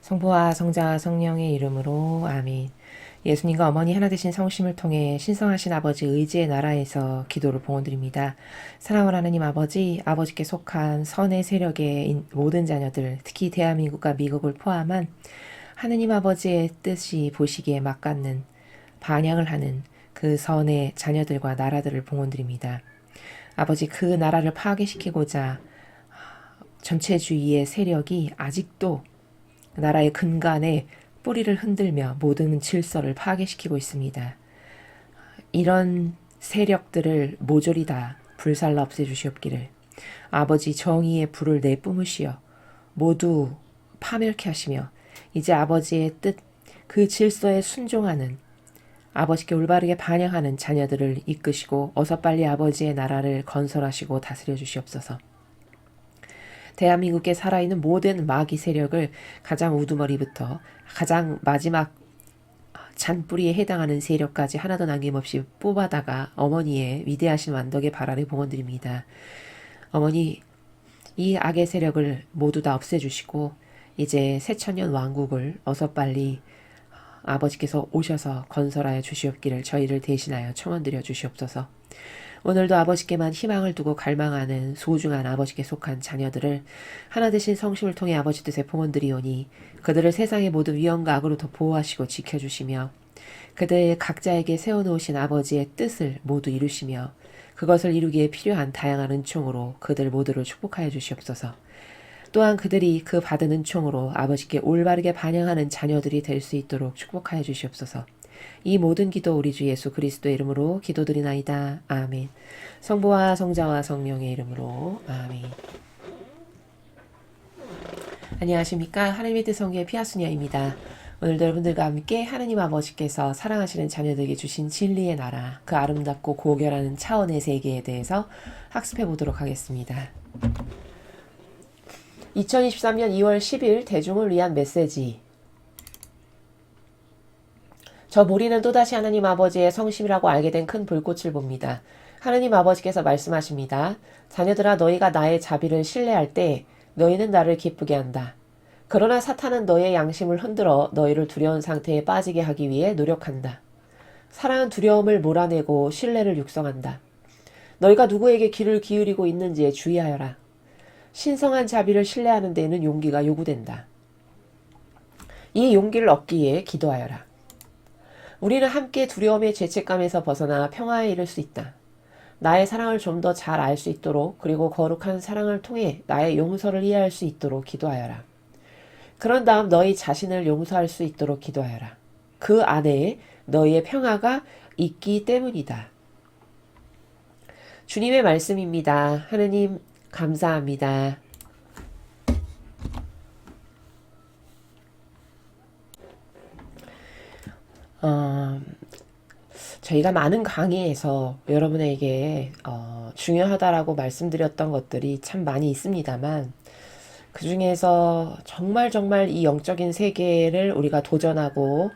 성부와 성자와 성령의 이름으로 아멘. 예수님과 어머니 하나 되신 성심을 통해 신성하신 아버지 의지의 나라에서 기도를 봉헌드립니다. 사랑하는 하나님 아버지, 아버지께 속한 선의 세력의 모든 자녀들, 특히 대한민국과 미국을 포함한 하느님 아버지의 뜻이 보시기에 맞닿는 반향을 하는 그 선의 자녀들과 나라들을 봉헌드립니다. 아버지, 그 나라를 파괴시키고자 전체주의의 세력이 아직도 나라의 근간에 뿌리를 흔들며 모든 질서를 파괴시키고 있습니다. 이런 세력들을 모조리 다 불살라 없애주시옵기를 아버지 정의의 불을 내뿜으시어 모두 파멸케 하시며 이제 아버지의 뜻, 그 질서에 순종하는 아버지께 올바르게 반영하는 자녀들을 이끄시고 어서 빨리 아버지의 나라를 건설하시고 다스려 주시옵소서. 대한민국에 살아있는 모든 마귀 세력을 가장 우두머리부터 가장 마지막 잔뿌리에 해당하는 세력까지 하나도 남김없이 뽑아다가 어머니의 위대하신 완덕의 발 아래 봉헌드립니다. 어머니, 이 악의 세력을 모두 다 없애주시고 이제 새천년 왕국을 어서 빨리 아버지께서 오셔서 건설하여 주시옵기를 저희를 대신하여 청원드려 주시옵소서. 오늘도 아버지께만 희망을 두고 갈망하는 소중한 아버지께 속한 자녀들을 하나 되신 성심을 통해 아버지 뜻에 봉헌드리오니 그들을 세상의 모든 위험과 악으로부터 보호하시고 지켜주시며 그들 각자에게 세워놓으신 아버지의 뜻을 모두 이루시며 그것을 이루기에 필요한 다양한 은총으로 그들 모두를 축복하여 주시옵소서. 또한 그들이 그 받은 은총으로 아버지께 올바르게 반영하는 자녀들이 될 수 있도록 축복하여 주시옵소서. 이 모든 기도 우리 주 예수 그리스도의 이름으로 기도드리나이다. 아멘. 성부와 성자와 성령의 이름으로 아멘. 안녕하십니까. 하나님의 뜻성교의 피아수녀입니다. 오늘도 여러분들과 함께 하나님 아버지께서 사랑하시는 자녀들에게 주신 진리의 나라, 그 아름답고 고결한 차원의 세계에 대해서 학습해 보도록 하겠습니다. 2023년 2월 10일 대중을 위한 메시지. 저 무리는 또다시 하나님 아버지의 성심이라고 알게 된 큰 불꽃을 봅니다. 하나님 아버지께서 말씀하십니다. 자녀들아, 너희가 나의 자비를 신뢰할 때 너희는 나를 기쁘게 한다. 그러나 사탄은 너희의 양심을 흔들어 너희를 두려운 상태에 빠지게 하기 위해 노력한다. 사랑은 두려움을 몰아내고 신뢰를 육성한다. 너희가 누구에게 귀를 기울이고 있는지에 주의하여라. 신성한 자비를 신뢰하는 데에는 용기가 요구된다. 이 용기를 얻기 위해 기도하여라. 우리는 함께 두려움의 죄책감에서 벗어나 평화에 이를 수 있다. 나의 사랑을 좀 더 잘 알 수 있도록 그리고 거룩한 사랑을 통해 나의 용서를 이해할 수 있도록 기도하여라. 그런 다음 너희 자신을 용서할 수 있도록 기도하여라. 그 안에 너희의 평화가 있기 때문이다. 주님의 말씀입니다. 하느님 감사합니다. 저희가 많은 강의에서 여러분에게 중요하다라고 말씀드렸던 것들이 참 많이 있습니다만 그 중에서 정말 이 영적인 세계를 우리가 도전하고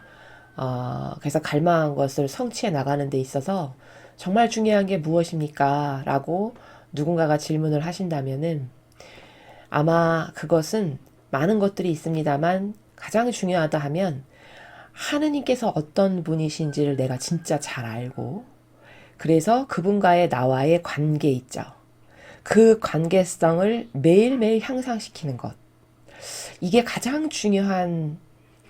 그래서 갈망한 것을 성취해 나가는 데 있어서 정말 중요한 게 무엇입니까? 라고 누군가가 질문을 하신다면은 아마 그것은 많은 것들이 있습니다만 가장 중요하다 하면 하느님께서 어떤 분이신지를 내가 진짜 잘 알고 그래서 그분과의 나와의 관계 있죠. 그 관계성을 매일매일 향상시키는 것. 이게 가장 중요한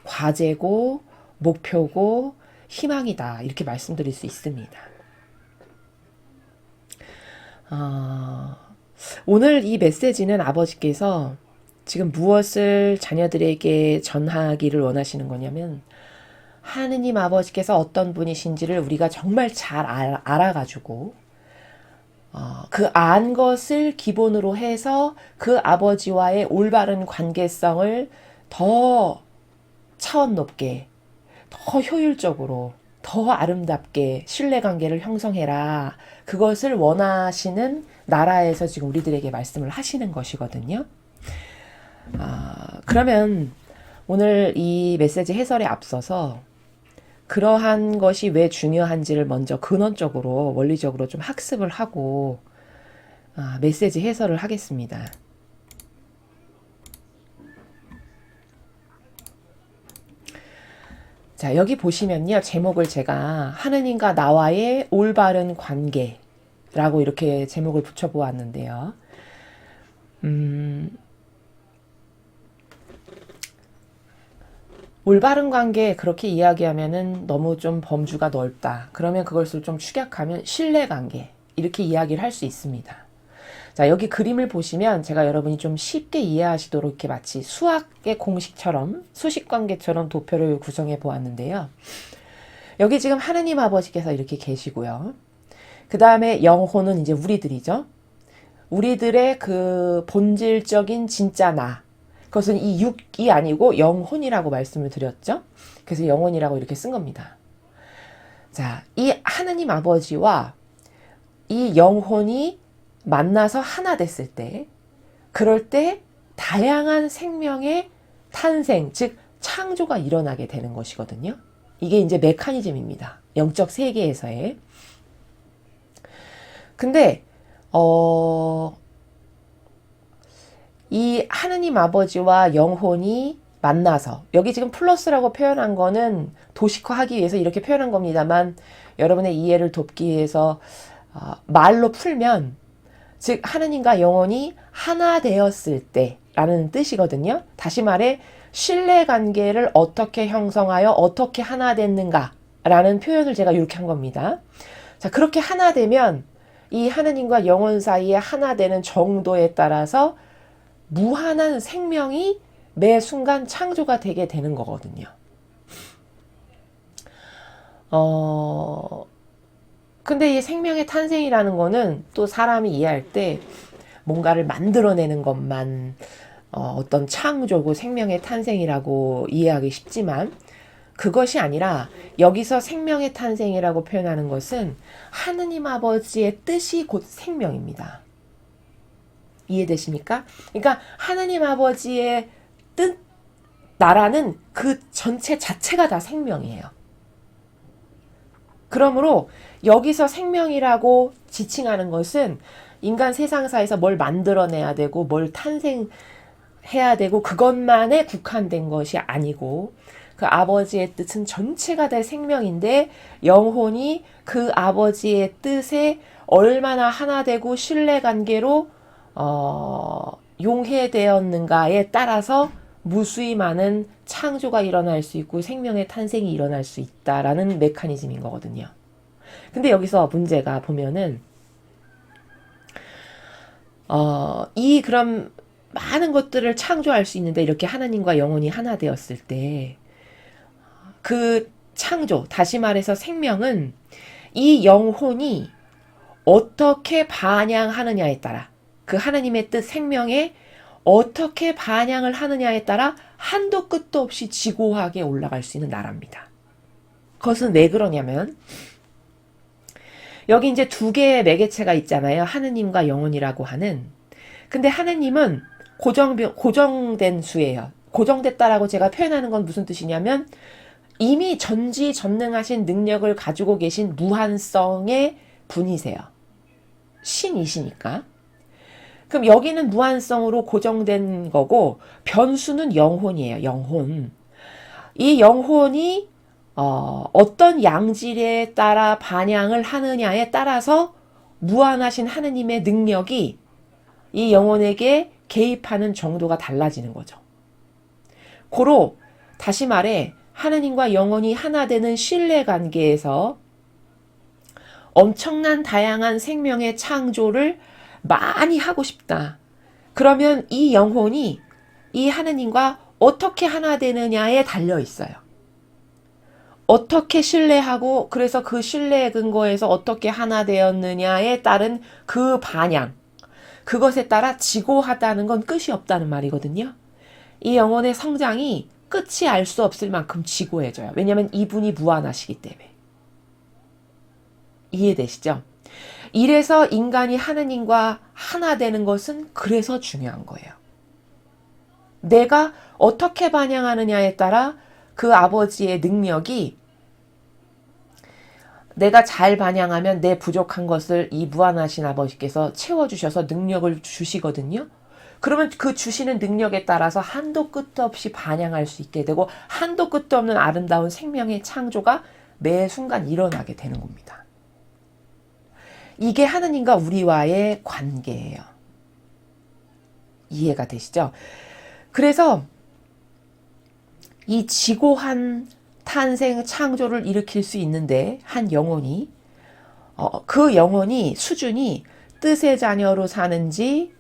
과제고 목표고 희망이다. 이렇게 말씀드릴 수 있습니다. 오늘 이 메시지는 아버지께서 지금 무엇을 자녀들에게 전하기를 원하시는 거냐면 하느님 아버지께서 어떤 분이신지를 우리가 정말 잘 알아가지고 그 안 것을 기본으로 해서 그 아버지와의 올바른 관계성을 더 차원 높게, 더 효율적으로, 더 아름답게 신뢰관계를 형성해라. 그것을 원하시는 나라에서 지금 우리들에게 말씀을 하시는 것이거든요. 그러면 오늘 이 메시지 해설에 앞서서 그러한 것이 왜 중요한지를 먼저 근원적으로 원리적으로 좀 학습을 하고 메시지 해설을 하겠습니다. 자, 여기 보시면요. 제목을 제가 하느님과 나와의 올바른 관계라고 이렇게 제목을 붙여보았는데요. 올바른 관계 그렇게 이야기하면은 너무 좀 범주가 넓다. 그러면 그것을 좀 축약하면 신뢰 관계 이렇게 이야기를 할 수 있습니다. 자, 여기 그림을 보시면 제가 여러분이 좀 쉽게 이해하시도록 이렇게 마치 수학의 공식처럼 수식 관계처럼 도표를 구성해 보았는데요. 여기 지금 하느님 아버지께서 이렇게 계시고요. 그 다음에 영혼은 이제 우리들이죠. 우리들의 그 본질적인 진짜 나. 그것은 이 육이 아니고 영혼이라고 말씀을 드렸죠. 그래서 영혼이라고 이렇게 쓴 겁니다. 자, 이 하느님 아버지와 이 영혼이 만나서 하나 됐을 때, 그럴 때 다양한 생명의 탄생, 즉 창조가 일어나게 되는 것이거든요. 이게 이제 메커니즘입니다. 영적 세계에서의. 근데 이 하느님 아버지와 영혼이 만나서, 여기 지금 플러스라고 표현한 거는 도식화하기 위해서 이렇게 표현한 겁니다만, 여러분의 이해를 돕기 위해서 말로 풀면, 즉 하느님과 영혼이 하나 되었을 때라는 뜻이거든요. 다시 말해 신뢰관계를 어떻게 형성하여 어떻게 하나 됐는가 라는 표현을 제가 이렇게 한 겁니다. 자, 그렇게 하나 되면 이 하느님과 영혼 사이에 하나 되는 정도에 따라서 무한한 생명이 매 순간 창조가 되게 되는 거거든요. 근데 이 생명의 탄생이라는 거는 또 사람이 이해할 때 뭔가를 만들어내는 것만 어떤 창조고 생명의 탄생이라고 이해하기 쉽지만, 그것이 아니라 여기서 생명의 탄생이라고 표현하는 것은 하느님 아버지의 뜻이 곧 생명입니다. 이해되십니까? 그러니까 하느님 아버지의 뜻, 나라는 그 전체 자체가 다 생명이에요. 그러므로 여기서 생명이라고 지칭하는 것은 인간 세상사에서 뭘 만들어내야 되고 뭘 탄생해야 되고 그것만에 국한된 것이 아니고, 그 아버지의 뜻은 전체가 다 생명인데 영혼이 그 아버지의 뜻에 얼마나 하나 되고 신뢰관계로 용해되었는가에 따라서 무수히 많은 창조가 일어날 수 있고 생명의 탄생이 일어날 수 있다라는 메커니즘인 거거든요. 근데 여기서 문제가 보면은 그럼 많은 것들을 창조할 수 있는데 이렇게 하나님과 영혼이 하나 되었을 때 그 창조, 다시 말해서 생명은 이 영혼이 어떻게 반향하느냐에 따라, 그 하나님의 뜻 생명에 어떻게 반향을 하느냐에 따라 한도 끝도 없이 지고하게 올라갈 수 있는 나라입니다. 그것은 왜 그러냐면, 여기 이제 두 개의 매개체가 있잖아요. 하느님과 영혼이라고 하는. 근데 하느님은 고정된 수예요. 고정됐다라고 제가 표현하는 건 무슨 뜻이냐면, 이미 전지전능하신 능력을 가지고 계신 무한성의 분이세요. 신이시니까. 그럼 여기는 무한성으로 고정된 거고, 변수는 영혼이에요. 영혼. 이 영혼이 어떤 양질에 따라 반향을 하느냐에 따라서 무한하신 하느님의 능력이 이 영혼에게 개입하는 정도가 달라지는 거죠. 고로 다시 말해 하느님과 영혼이 하나 되는 신뢰관계에서 엄청난 다양한 생명의 창조를 많이 하고 싶다. 그러면 이 영혼이 이 하느님과 어떻게 하나 되느냐에 달려 있어요. 어떻게 신뢰하고 그래서 그 신뢰의 근거에서 어떻게 하나 되었느냐에 따른 그 반향, 그것에 따라 지고하다는 건 끝이 없다는 말이거든요. 이 영혼의 성장이 끝이 알 수 없을 만큼 지고해져요. 왜냐하면 이분이 무한하시기 때문에. 이해되시죠? 이래서 인간이 하느님과 하나 되는 것은 그래서 중요한 거예요. 내가 어떻게 반향하느냐에 따라 그 아버지의 능력이, 내가 잘 반향하면 내 부족한 것을 이 무한하신 아버지께서 채워주셔서 능력을 주시거든요. 그러면 그 주시는 능력에 따라서 한도 끝도 없이 반향할 수 있게 되고 한도 끝도 없는 아름다운 생명의 창조가 매 순간 일어나게 되는 겁니다. 이게 하느님과 우리와의 관계예요. 이해가 되시죠? 그래서 이 지고한 탄생 창조를 일으킬 수 있는데 한 영혼이 그 영혼이 수준이 뜻의 자녀로 사는지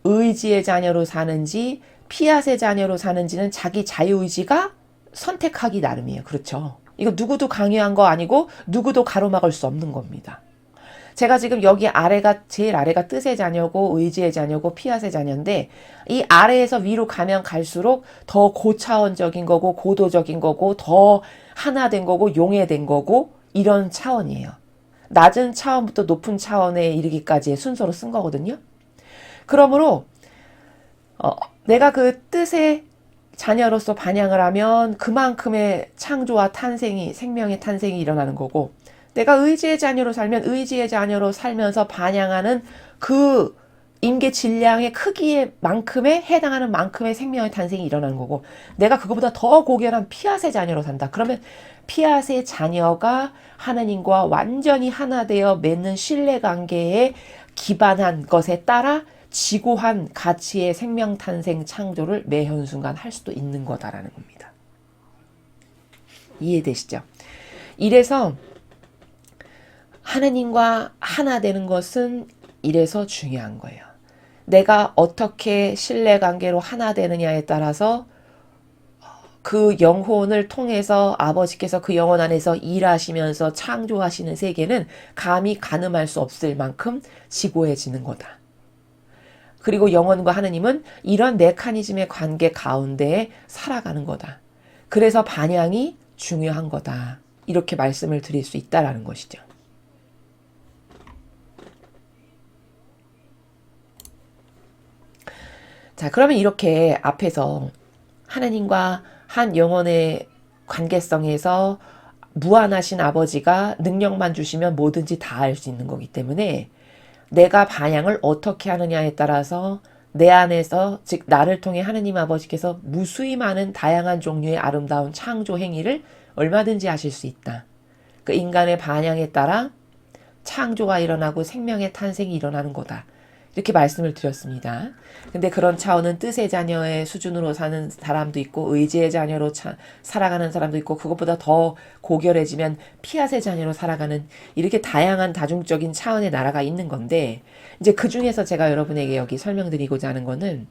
의지의 자녀로 사는지 피앗의 자녀로 사는지는 자기 자유의지가 선택하기 나름이에요. 그렇죠? 이거 누구도 강요한 거 아니고 누구도 가로막을 수 없는 겁니다. 제가 지금 여기 아래가 제일 아래가 뜻의 자녀고 의지의 자녀고 피앗의 자녀인데 이 아래에서 위로 가면 갈수록 더 고차원적인 거고 고도적인 거고 더 하나된 거고 용해된 거고 이런 차원이에요. 낮은 차원부터 높은 차원에 이르기까지의 순서로 쓴 거거든요. 그러므로 내가 그 뜻의 자녀로서 반향을 하면 그만큼의 창조와 탄생이 생명의 탄생이 일어나는 거고 내가 의지의 자녀로 살면 의지의 자녀로 살면서 반향하는 그 임계 질량의 크기에 만큼에 해당하는 만큼의 생명의 탄생이 일어나는 거고 내가 그거보다 더 고결한 피앗의 자녀로 산다. 그러면 피앗의 자녀가 하나님과 완전히 하나 되어 맺는 신뢰관계에 기반한 것에 따라 지고한 가치의 생명 탄생 창조를 매 현순간 할 수도 있는 거다라는 겁니다. 이해되시죠? 이래서 하나님과 하나 되는 것은 이래서 중요한 거예요. 내가 어떻게 신뢰관계로 하나 되느냐에 따라서 그 영혼을 통해서 아버지께서 그 영혼 안에서 일하시면서 창조하시는 세계는 감히 가늠할 수 없을 만큼 지고해지는 거다. 그리고 영혼과 하느님은 이런 메커니즘의 관계 가운데 살아가는 거다. 그래서 반향이 중요한 거다. 이렇게 말씀을 드릴 수 있다라는 것이죠. 자, 그러면 이렇게 앞에서 하나님과 한 영혼의 관계성에서 무한하신 아버지가 능력만 주시면 뭐든지 다 할 수 있는 거기 때문에 내가 반향을 어떻게 하느냐에 따라서 내 안에서 즉 나를 통해 하느님 아버지께서 무수히 많은 다양한 종류의 아름다운 창조 행위를 얼마든지 하실 수 있다. 그 인간의 반향에 따라 창조가 일어나고 생명의 탄생이 일어나는 거다. 이렇게 말씀을 드렸습니다. 근데 그런 차원은 뜻의 자녀의 수준으로 사는 사람도 있고 의지의 자녀로 살아가는 사람도 있고 그것보다 더 고결해지면 피앗의 자녀로 살아가는 이렇게 다양한 다중적인 차원의 나라가 있는 건데 이제 그 중에서 제가 여러분에게 여기 설명드리고자 하는 거는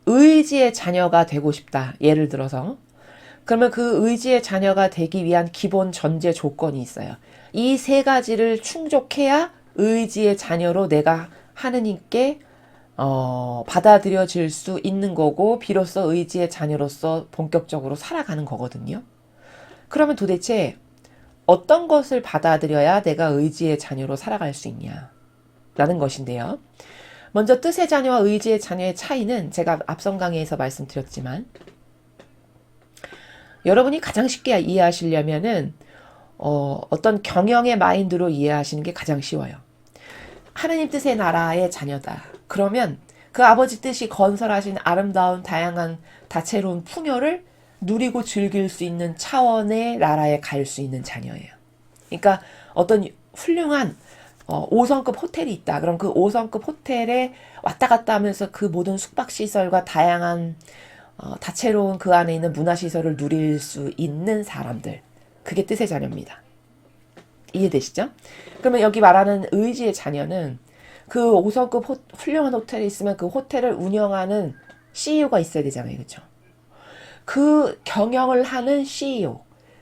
의지의 자녀가 되고 싶다. 예를 들어서 그러면 그 의지의 자녀가 되기 위한 기본 전제 조건이 있어요. 이 세 가지를 충족해야 의지의 자녀로 내가 하느님께 받아들여질 수 있는 거고 비로소 의지의 자녀로서 본격적으로 살아가는 거거든요. 그러면 도대체 어떤 것을 받아들여야 내가 의지의 자녀로 살아갈 수 있냐 라는 것인데요. 먼저 뜻의 자녀와 의지의 자녀의 차이는 제가 앞선 강의에서 말씀드렸지만 여러분이 가장 쉽게 이해하시려면은 어떤 경영의 마인드로 이해하시는 게 가장 쉬워요. 하느님 뜻의 나라의 자녀다. 그러면 그 아버지 뜻이 건설하신 아름다운 다양한 다채로운 풍요를 누리고 즐길 수 있는 차원의 나라에 갈 수 있는 자녀예요. 그러니까 어떤 훌륭한 5성급 호텔이 있다. 그럼 그 5성급 호텔에 왔다 갔다 하면서 그 모든 숙박시설과 다양한 다채로운 그 안에 있는 문화시설을 누릴 수 있는 사람들. 그게 뜻의 자녀입니다. 이해되시죠? 그러면 여기 말하는 의지의 자녀는 그 5성급 훌륭한 호텔에 있으면 그 호텔을 운영하는 CEO가 있어야 되잖아요. 그렇죠? 그 경영을 하는 CEO.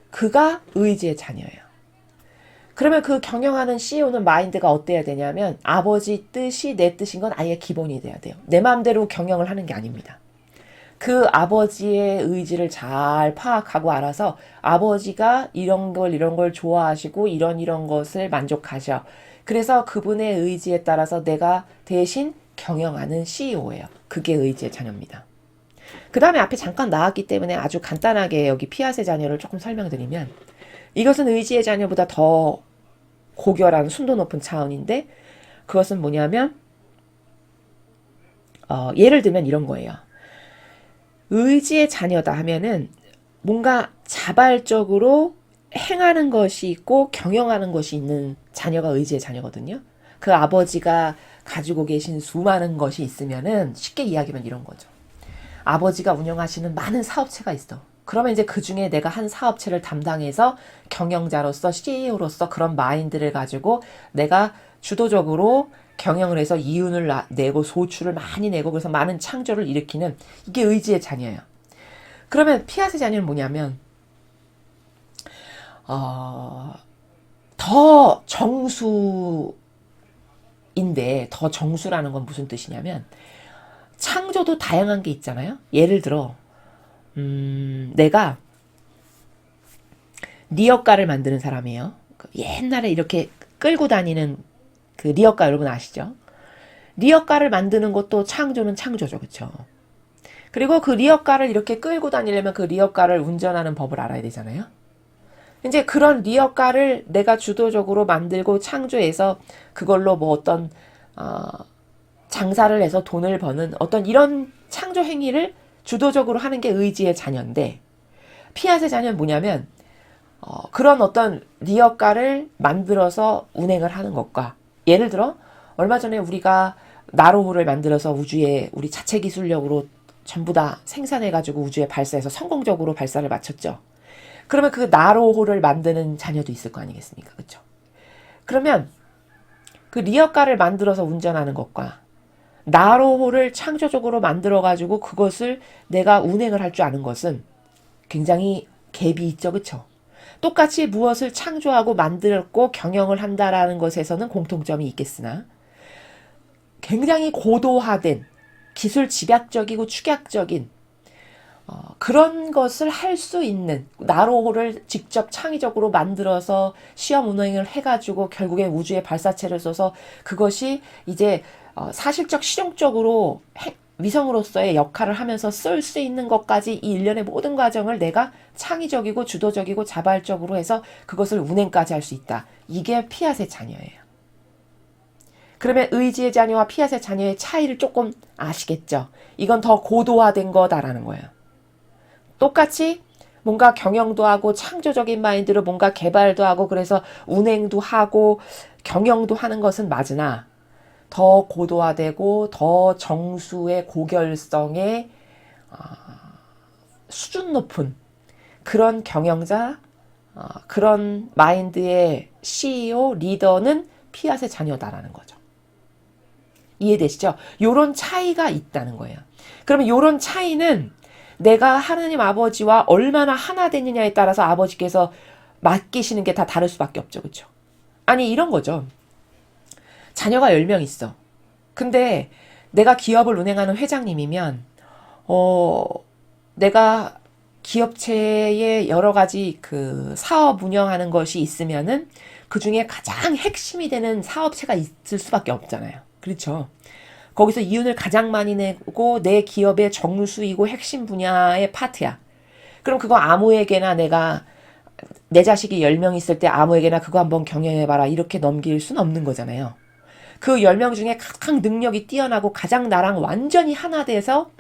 그가 의지의 자녀예요. 그러면 그 경영하는 CEO는 마인드가 어때야 되냐면 아버지 뜻이 내 뜻인 건 아예 기본이 돼야 돼요. 내 마음대로 경영을 하는 게 아닙니다. 그 아버지의 의지를 잘 파악하고 알아서 아버지가 이런 걸 좋아하시고 이런 것을 만족하셔. 그래서 그분의 의지에 따라서 내가 대신 경영하는 CEO예요. 그게 의지의 자녀입니다. 그 다음에 앞에 잠깐 나왔기 때문에 아주 간단하게 여기 피앗의 자녀를 조금 설명드리면 이것은 의지의 자녀보다 더 고결한 순도 높은 차원인데 그것은 뭐냐면 예를 들면 이런 거예요. 의지의 자녀다 하면은 뭔가 자발적으로 행하는 것이 있고 경영하는 것이 있는 자녀가 의지의 자녀거든요. 그 아버지가 가지고 계신 수많은 것이 있으면은 쉽게 이야기하면 이런 거죠. 아버지가 운영하시는 많은 사업체가 있어. 그러면 이제 그 중에 내가 한 사업체를 담당해서 경영자로서 CEO로서 그런 마인드를 가지고 내가 주도적으로 경영을 해서 이윤을 내고 소출을 많이 내고 그래서 많은 창조를 일으키는 이게 의지의 자녀예요. 그러면 피아세 자녀는 뭐냐면 더 정수인데 더 정수라는 건 무슨 뜻이냐면 창조도 다양한 게 있잖아요. 예를 들어 내가 리어카를 만드는 사람이에요. 옛날에 이렇게 끌고 다니는 그 리어카 여러분 아시죠? 리어카를 만드는 것도 창조는 창조죠. 그렇죠? 그리고 그 리어카를 이렇게 끌고 다니려면 그 리어카를 운전하는 법을 알아야 되잖아요. 이제 그런 리어카를 내가 주도적으로 만들고 창조해서 그걸로 뭐 어떤 장사를 해서 돈을 버는 어떤 이런 창조 행위를 주도적으로 하는 게 의지의 자녀인데 피아세 자녀는 뭐냐면 그런 어떤 리어카를 만들어서 운행을 하는 것과 예를 들어 얼마 전에 우리가 나로호를 만들어서 우주에 우리 자체 기술력으로 전부 다 생산해가지고 우주에 발사해서 성공적으로 발사를 마쳤죠. 그러면 그 나로호를 만드는 자녀도 있을 거 아니겠습니까? 그렇죠? 그러면 그 리어카를 만들어서 운전하는 것과 나로호를 창조적으로 만들어가지고 그것을 내가 운행을 할 줄 아는 것은 굉장히 갭이 있죠. 그렇죠? 똑같이 무엇을 창조하고 만들고 경영을 한다라는 것에서는 공통점이 있겠으나 굉장히 고도화된 기술 집약적이고 축약적인 그런 것을 할 수 있는 나로호를 직접 창의적으로 만들어서 시험 운행을 해가지고 결국에 우주에 발사체를 쏘서 그것이 이제 사실적 실용적으로 위성으로서의 역할을 하면서 쓸 수 있는 것까지 이 일련의 모든 과정을 내가 창의적이고 주도적이고 자발적으로 해서 그것을 운행까지 할 수 있다. 이게 피아세 자녀예요. 그러면 의지의 자녀와 피아세 자녀의 차이를 조금 아시겠죠? 이건 더 고도화된 거다라는 거예요. 똑같이 뭔가 경영도 하고 창조적인 마인드로 뭔가 개발도 하고 그래서 운행도 하고 경영도 하는 것은 맞으나 더 고도화되고 더 정수의 고결성의 수준 높은 그런 경영자, 그런 마인드의 CEO, 리더는 피아세 자녀다라는 거죠. 이해되시죠? 요런 차이가 있다는 거예요. 그러면 요런 차이는 내가 하느님 아버지와 얼마나 하나 됐느냐에 따라서 아버지께서 맡기시는 게 다 다를 수밖에 없죠. 그렇죠? 아니 이런 거죠. 자녀가 10명 있어. 근데 내가 기업을 운행하는 회장님이면 내가 기업체의 여러 가지 그 사업 운영하는 것이 있으면은 그 중에 가장 핵심이 되는 사업체가 있을 수밖에 없잖아요. 그렇죠? 거기서 이윤을 가장 많이 내고 내 기업의 정수이고 핵심 분야의 파트야. 그럼 그거 아무에게나 내가 내 자식이 10명 있을 때 아무에게나 그거 한번 경영해봐라 이렇게 넘길 수는 없는 거잖아요. 그 10명 중에 가장 능력이 뛰어나고 가장 나랑 완전히 하나 돼서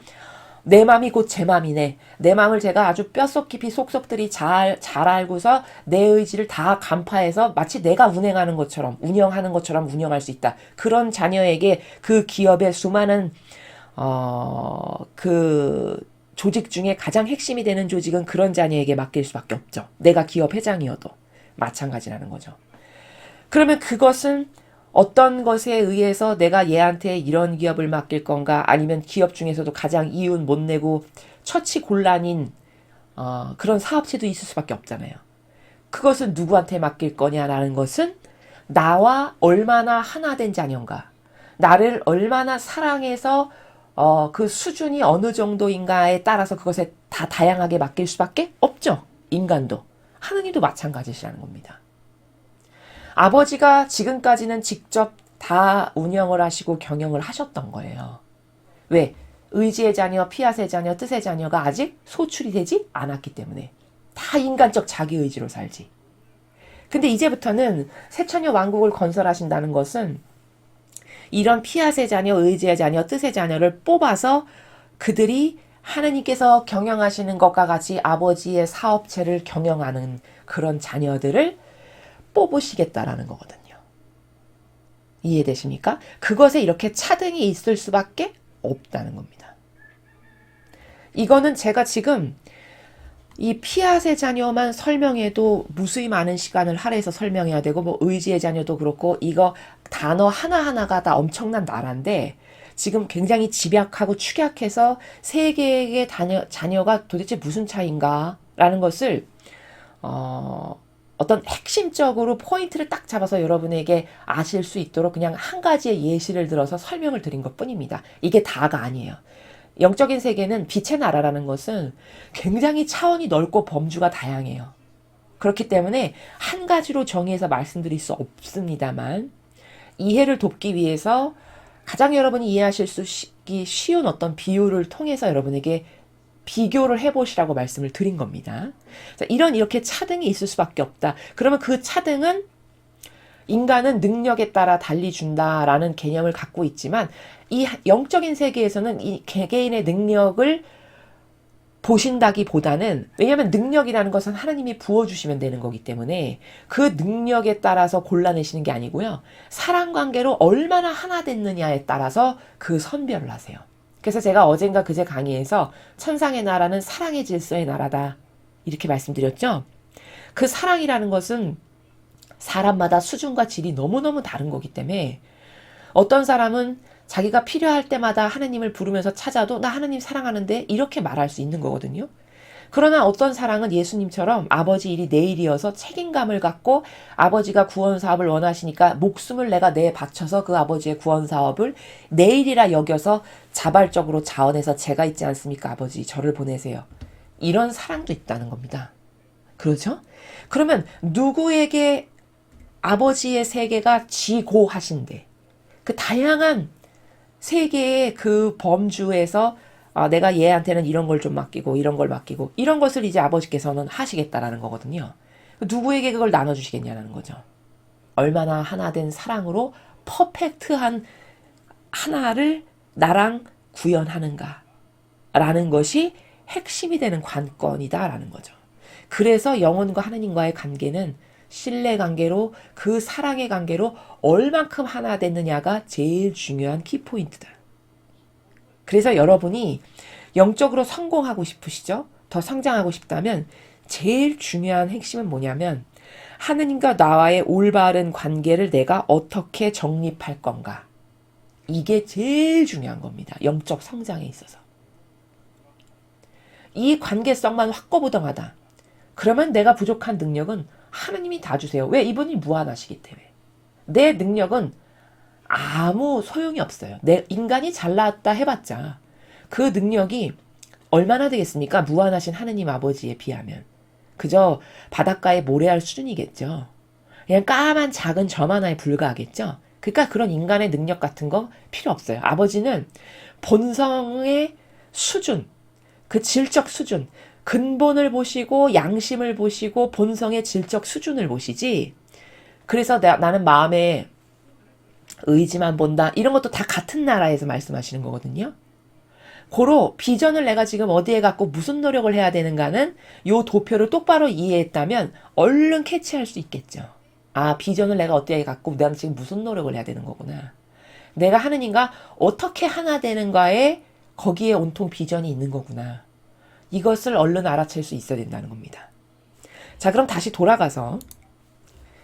내 맘이 곧 제 맘이네. 내 맘을 제가 아주 뼛속 깊이 속속들이 잘 알고서 내 의지를 다 간파해서 마치 내가 운행하는 것처럼 운영하는 것처럼 운영할 수 있다. 그런 자녀에게 그 기업의 수많은 그 조직 중에 가장 핵심이 되는 조직은 그런 자녀에게 맡길 수밖에 없죠. 내가 기업 회장이어도 마찬가지라는 거죠. 그러면 그것은 어떤 것에 의해서 내가 얘한테 이런 기업을 맡길 건가 아니면 기업 중에서도 가장 이윤 못 내고 처치곤란인 그런 사업체도 있을 수밖에 없잖아요. 그것은 누구한테 맡길 거냐라는 것은 나와 얼마나 하나 된 자녀인가 나를 얼마나 사랑해서 그 수준이 어느 정도인가에 따라서 그것에 다 다양하게 맡길 수밖에 없죠. 인간도. 하느님도 마찬가지시라는 겁니다. 아버지가 지금까지는 직접 다 운영을 하시고 경영을 하셨던 거예요. 왜? 의지의 자녀, 피아세 자녀, 뜻의 자녀가 아직 소출이 되지 않았기 때문에 다 인간적 자기의지로 살지. 근데 이제부터는 새처녀 왕국을 건설하신다는 것은 이런 피앗의 자녀, 의지의 자녀, 뜻의 자녀를 뽑아서 그들이 하나님께서 경영하시는 것과 같이 아버지의 사업체를 경영하는 그런 자녀들을 뽑으시겠다라는 거거든요. 이해되십니까? 그것에 이렇게 차등이 있을 수밖에 없다는 겁니다. 이거는 제가 지금 이 피앗의 자녀만 설명해도 무수히 많은 시간을 할애해서 설명해야 되고, 뭐 의지의 자녀도 그렇고, 이거 단어 하나하나가 다 엄청난 나라인데 지금 굉장히 집약하고 축약해서 세 개의 자녀가 도대체 무슨 차이인가 라는 것을 어떤 핵심적으로 포인트를 딱 잡아서 여러분에게 아실 수 있도록 그냥 한 가지의 예시를 들어서 설명을 드린 것 뿐입니다. 이게 다가 아니에요. 영적인 세계는 빛의 나라라는 것은 굉장히 차원이 넓고 범주가 다양해요. 그렇기 때문에 한 가지로 정의해서 말씀드릴 수 없습니다만, 이해를 돕기 위해서 가장 여러분이 이해하실 수 쉬운 어떤 비유를 통해서 여러분에게 비교를 해보시라고 말씀을 드린 겁니다. 이렇게 차등이 있을 수밖에 없다. 그러면 그 차등은 인간은 능력에 따라 달리 준다라는 개념을 갖고 있지만, 이 영적인 세계에서는 이 개개인의 능력을 보신다기보다는, 왜냐하면 능력이라는 것은 하나님이 부어주시면 되는 거기 때문에 그 능력에 따라서 골라내시는 게 아니고요. 사랑관계로 얼마나 하나 됐느냐에 따라서 그 선별을 하세요. 그래서 제가 어젠가 그제 강의에서 천상의 나라는 사랑의 질서의 나라다 이렇게 말씀드렸죠. 그 사랑이라는 것은 사람마다 수준과 질이 너무너무 다른 거기 때문에 어떤 사람은 자기가 필요할 때마다 하나님을 부르면서 찾아도 나 하나님 사랑하는데 이렇게 말할 수 있는 거거든요. 그러나 어떤 사랑은 예수님처럼 아버지 일이 내 일이어서 책임감을 갖고 아버지가 구원 사업을 원하시니까 목숨을 내가 바쳐서 그 아버지의 구원 사업을 내 일이라 여겨서 자발적으로 자원해서 제가 있지 않습니까? 아버지 저를 보내세요. 이런 사랑도 있다는 겁니다. 그렇죠? 그러면 누구에게 아버지의 세계가 지고하신데 그 다양한 세계의 그 범주에서 내가 얘한테는 이런 걸 좀 맡기고 이런 걸 맡기고 이런 것을 이제 아버지께서는 하시겠다라는 거거든요. 누구에게 그걸 나눠주시겠냐는 거죠. 얼마나 하나 된 사랑으로 퍼펙트한 하나를 나랑 구현하는가 라는 것이 핵심이 되는 관건이다라는 거죠. 그래서 영혼과 하나님과의 관계는 신뢰관계로, 그 사랑의 관계로 얼만큼 하나 됐느냐가 제일 중요한 키포인트다. 그래서 여러분이 영적으로 성공하고 싶으시죠? 더 성장하고 싶다면 제일 중요한 핵심은 뭐냐면 하느님과 나와의 올바른 관계를 내가 어떻게 정립할 건가. 이게 제일 중요한 겁니다. 영적 성장에 있어서. 이 관계성만 확고부동하다. 그러면 내가 부족한 능력은 하나님이 다 주세요. 왜? 이분이 무한하시기 때문에. 내 능력은 아무 소용이 없어요. 내 인간이 잘났다 해봤자 그 능력이 얼마나 되겠습니까? 무한하신 하느님 아버지에 비하면. 그저 바닷가에 모래알 수준이겠죠. 그냥 까만 작은 점 하나에 불과하겠죠. 그러니까 그런 인간의 능력 같은 거 필요 없어요. 아버지는 본성의 수준, 그 질적 수준, 근본을 보시고 양심을 보시고 본성의 질적 수준을 보시지. 그래서 나는 마음에 의지만 본다. 이런 것도 다 같은 나라에서 말씀하시는 거거든요. 고로 비전을 내가 지금 어디에 갖고 무슨 노력을 해야 되는가는 요 도표를 똑바로 이해했다면 얼른 캐치할 수 있겠죠. 아, 비전을 내가 어디에 갖고 내가 지금 무슨 노력을 해야 되는 거구나. 내가 하느님과 어떻게 하나 되는가에 거기에 온통 비전이 있는 거구나. 이것을 얼른 알아챌 수 있어야 된다는 겁니다. 자, 그럼 다시 돌아가서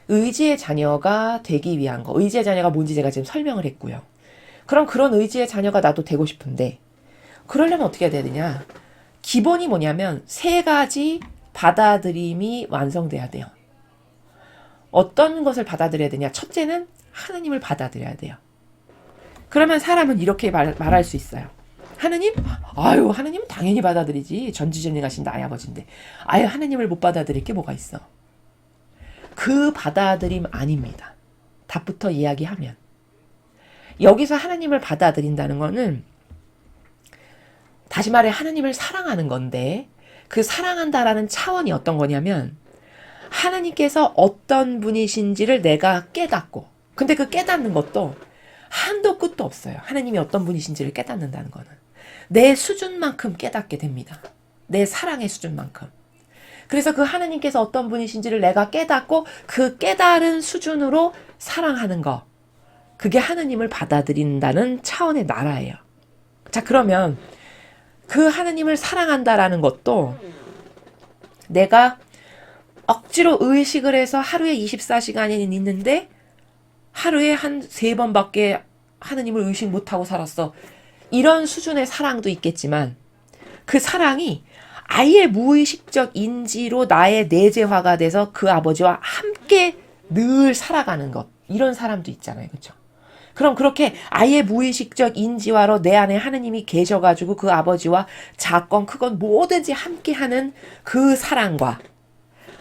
의지의 자녀가 되기 위한 거. 의지의 자녀가 뭔지 제가 지금 설명을 했고요. 그럼 그런 의지의 자녀가 나도 되고 싶은데 그러려면 어떻게 해야 되느냐. 기본이 뭐냐면 세 가지 받아들임이 완성돼야 돼요. 어떤 것을 받아들여야 되냐. 첫째는 하느님을 받아들여야 돼요. 그러면 사람은 이렇게 말할 수 있어요. 하느님? 아유, 하느님은 당연히 받아들이지. 전지전능하신 나의 아버지인데. 아유, 하느님을 못 받아들일 게 뭐가 있어. 그 받아들임 아닙니다. 답부터 이야기하면. 여기서 하나님을 받아들인다는 거는 다시 말해 하나님을 사랑하는 건데 그 사랑한다라는 차원이 어떤 거냐면 하나님께서 어떤 분이신지를 내가 깨닫고 근데 그 깨닫는 것도 한도 끝도 없어요. 하나님이 어떤 분이신지를 깨닫는다는 거는. 내 수준만큼 깨닫게 됩니다. 내 사랑의 수준만큼. 그래서 그 하나님께서 어떤 분이신지를 내가 깨닫고 그 깨달은 수준으로 사랑하는 거. 그게 하나님을 받아들인다는 차원의 나라예요. 자, 그러면 그 하나님을 사랑한다라는 것도 내가 억지로 의식을 해서 하루에 24시간이 있는데 하루에 한 3번밖에 하나님을 의식 못하고 살았어. 이런 수준의 사랑도 있겠지만 그 사랑이 아예 무의식적 인지로 나의 내재화가 돼서 그 아버지와 함께 늘 살아가는 것. 이런 사람도 있잖아요. 그렇죠? 그럼 그렇게 아예 무의식적 인지화로 내 안에 하나님이 계셔가지고 그 아버지와 작건 크건 뭐든지 함께하는 그 사랑과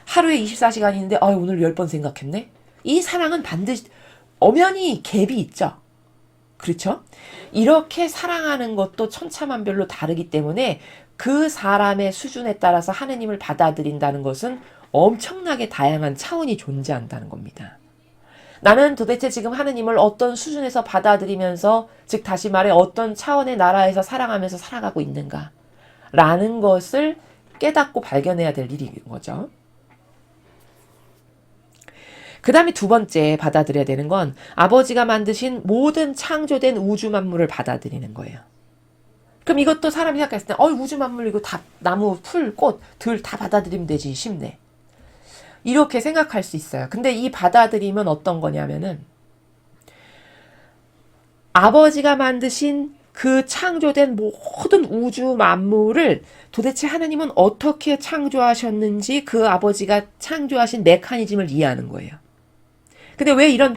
하루에 24시간이 있는데 오늘 10번 생각했네? 이 사랑은 반드시 엄연히 갭이 있죠. 그렇죠? 이렇게 사랑하는 것도 천차만별로 다르기 때문에 그 사람의 수준에 따라서 하나님을 받아들인다는 것은 엄청나게 다양한 차원이 존재한다는 겁니다. 나는 도대체 지금 하나님을 어떤 수준에서 받아들이면서, 즉 다시 말해 어떤 차원의 나라에서 사랑하면서 살아가고 있는가 라는 것을 깨닫고 발견해야 될 일인 거죠. 그 다음에 두 번째 받아들여야 되는 건 아버지가 만드신 모든 창조된 우주 만물을 받아들이는 거예요. 그럼 이것도 사람이 생각했을 때 우주 만물 이거 다 나무, 풀, 꽃, 들 다 받아들이면 되지 쉽네. 이렇게 생각할 수 있어요. 근데 이 받아들임은 어떤 거냐면은 아버지가 만드신 그 창조된 모든 우주 만물을 도대체 하나님은 어떻게 창조하셨는지 그 아버지가 창조하신 메커니즘을 이해하는 거예요. 근데 왜 이런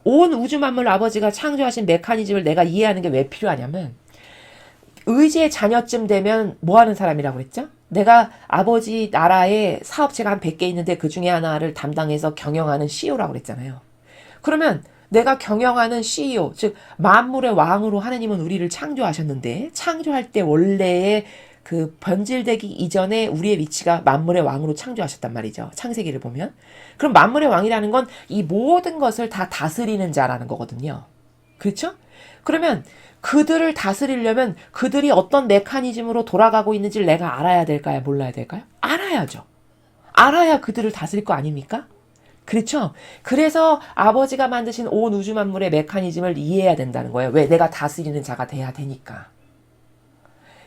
온 우주 만물 아버지가 창조하신 메커니즘을 내가 이해하는 게 왜 필요하냐면 의지의 자녀쯤 되면 뭐 하는 사람이라고 그랬죠? 내가 아버지 나라에 사업체가 한 100개 있는데 그 중에 하나를 담당해서 경영하는 CEO라고 그랬잖아요. 그러면 내가 경영하는 CEO, 즉 만물의 왕으로 하나님은 우리를 창조하셨는데 창조할 때 원래의 그 변질되기 이전에 우리의 위치가 만물의 왕으로 창조하셨단 말이죠. 창세기를 보면. 그럼 만물의 왕이라는 건 이 모든 것을 다 다스리는 자라는 거거든요. 그렇죠? 그러면 그들을 다스리려면 그들이 어떤 메커니즘으로 돌아가고 있는지를 내가 알아야 될까요? 몰라야 될까요? 알아야죠. 알아야 그들을 다스릴 거 아닙니까? 그렇죠? 그래서 아버지가 만드신 온 우주 만물의 메커니즘을 이해해야 된다는 거예요. 왜? 내가 다스리는 자가 돼야 되니까.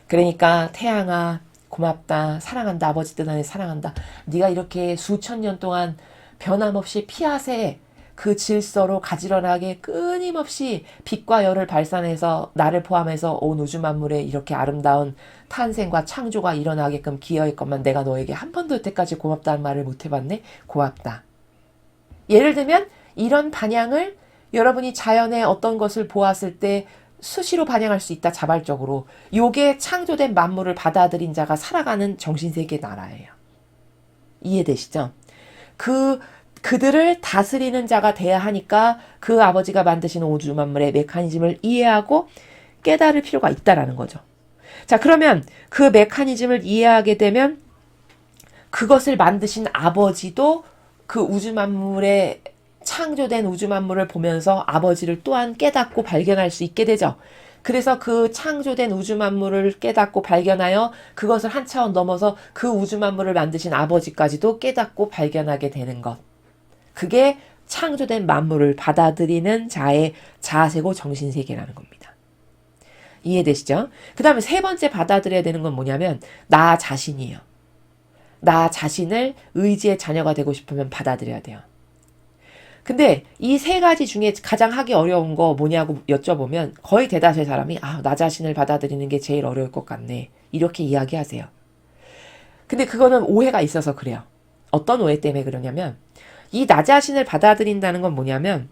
그러니까 태양아 고맙다. 사랑한다. 아버지 뜻 안에 사랑한다. 네가 이렇게 수천 년 동안 변함없이 피앗의 그 질서로 가지런하게 끊임없이 빛과 열을 발산해서 나를 포함해서 온 우주 만물에 이렇게 아름다운 탄생과 창조가 일어나게끔 기여했건만 내가 너에게 한 번도 여태까지 고맙다는 말을 못 해봤네? 고맙다. 예를 들면 이런 반향을 여러분이 자연의 어떤 것을 보았을 때 수시로 반영할 수 있다. 자발적으로. 요게 창조된 만물을 받아들인 자가 살아가는 정신세계 나라예요. 이해되시죠? 그들을 다스리는 자가 돼야 하니까 그 아버지가 만드신 우주 만물의 메커니즘을 이해하고 깨달을 필요가 있다라는 거죠. 자, 그러면 그 메커니즘을 이해하게 되면 그것을 만드신 아버지도 그 우주 만물의 창조된 우주 만물을 보면서 아버지를 또한 깨닫고 발견할 수 있게 되죠. 그래서 그 창조된 우주 만물을 깨닫고 발견하여 그것을 한 차원 넘어서 그 우주 만물을 만드신 아버지까지도 깨닫고 발견하게 되는 것. 그게 창조된 만물을 받아들이는 자의 자세고 정신세계라는 겁니다. 이해되시죠? 그 다음에 세 번째 받아들여야 되는 건 뭐냐면 나 자신이에요. 나 자신을 의지의 자녀가 되고 싶으면 받아들여야 돼요. 근데 이 세 가지 중에 가장 하기 어려운 거 뭐냐고 여쭤보면 거의 대다수의 사람이 나 자신을 받아들이는 게 제일 어려울 것 같네. 이렇게 이야기하세요. 근데 그거는 오해가 있어서 그래요. 어떤 오해 때문에 그러냐면 이 나 자신을 받아들인다는 건 뭐냐면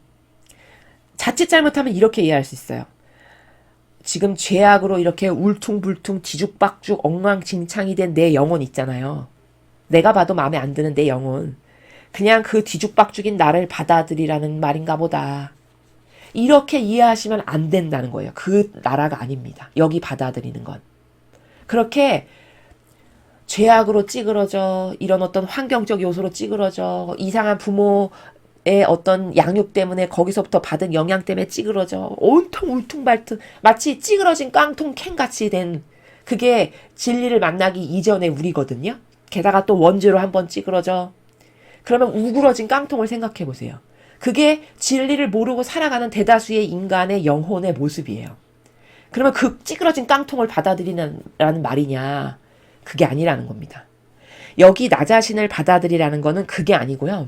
자칫 잘못하면 이렇게 이해할 수 있어요. 지금 죄악으로 이렇게 울퉁불퉁 뒤죽박죽 엉망진창이 된 내 영혼 있잖아요. 내가 봐도 마음에 안 드는 내 영혼. 그냥 그 뒤죽박죽인 나를 받아들이라는 말인가 보다. 이렇게 이해하시면 안 된다는 거예요. 그 나라가 아닙니다. 여기 받아들이는 건. 그렇게 죄악으로 찌그러져, 이런 어떤 환경적 요소로 찌그러져, 이상한 부모 어떤 양육 때문에 거기서부터 받은 영향 때문에 찌그러져. 온통 울퉁발퉁 마치 찌그러진 깡통 캔같이 된 그게 진리를 만나기 이전의 우리거든요. 게다가 또 원죄로 한번 찌그러져. 그러면 우그러진 깡통을 생각해 보세요. 그게 진리를 모르고 살아가는 대다수의 인간의 영혼의 모습이에요. 그러면 그 찌그러진 깡통을 받아들이라는 말이냐? 그게 아니라는 겁니다. 여기 나 자신을 받아들이라는 거는 그게 아니고요.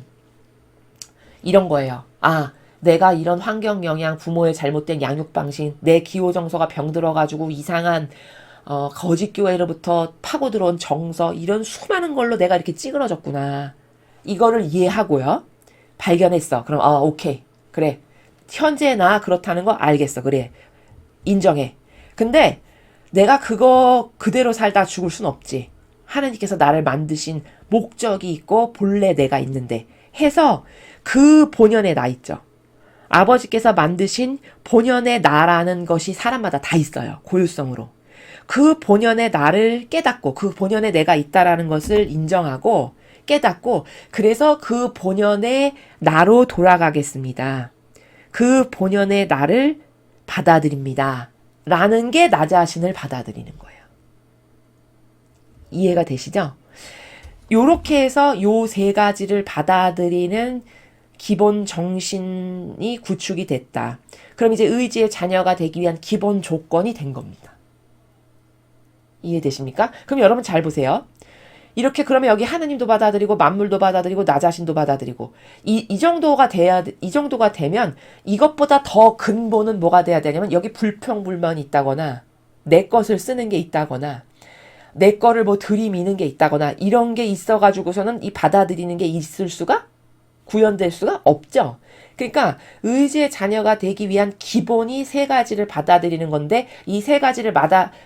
이런 거예요. 아, 내가 이런 환경 영향, 부모의 잘못된 양육 방식, 내 기호 정서가 병들어가지고 이상한 거짓 교회로부터 파고 들어온 정서, 이런 수많은 걸로 내가 이렇게 찌그러졌구나. 이거를 이해하고요. 발견했어. 그럼 오케이. 그래. 현재 나 그렇다는 거 알겠어. 그래. 인정해. 근데 내가 그거 그대로 살다 죽을 순 없지. 하나님께서 나를 만드신 목적이 있고 본래 내가 있는데 해서 그 본연의 나 있죠. 아버지께서 만드신 본연의 나라는 것이 사람마다 다 있어요. 고유성으로. 그 본연의 나를 깨닫고 그 본연의 내가 있다라는 것을 인정하고 깨닫고 그래서 그 본연의 나로 돌아가겠습니다. 그 본연의 나를 받아들입니다. 라는 게 나 자신을 받아들이는 거예요. 이해가 되시죠? 요렇게 해서 요 세 가지를 받아들이는 기본 정신이 구축이 됐다. 그럼 이제 의지의 자녀가 되기 위한 기본 조건이 된 겁니다. 이해되십니까? 그럼 여러분 잘 보세요. 이렇게 그러면 여기 하느님도 받아들이고 만물도 받아들이고 나 자신도 받아들이고 이 정도가 되면 이것보다 더 근본은 뭐가 돼야 되냐면 여기 불평불만이 있다거나 내 것을 쓰는 게 있다거나 내 거를 뭐 들이미는 게 있다거나 이런 게 있어가지고서는 이 받아들이는 게 있을 수가 구현될 수가 없죠. 그러니까 의지의 자녀가 되기 위한 기본이 세 가지를 받아들이는 건데 이 세 가지를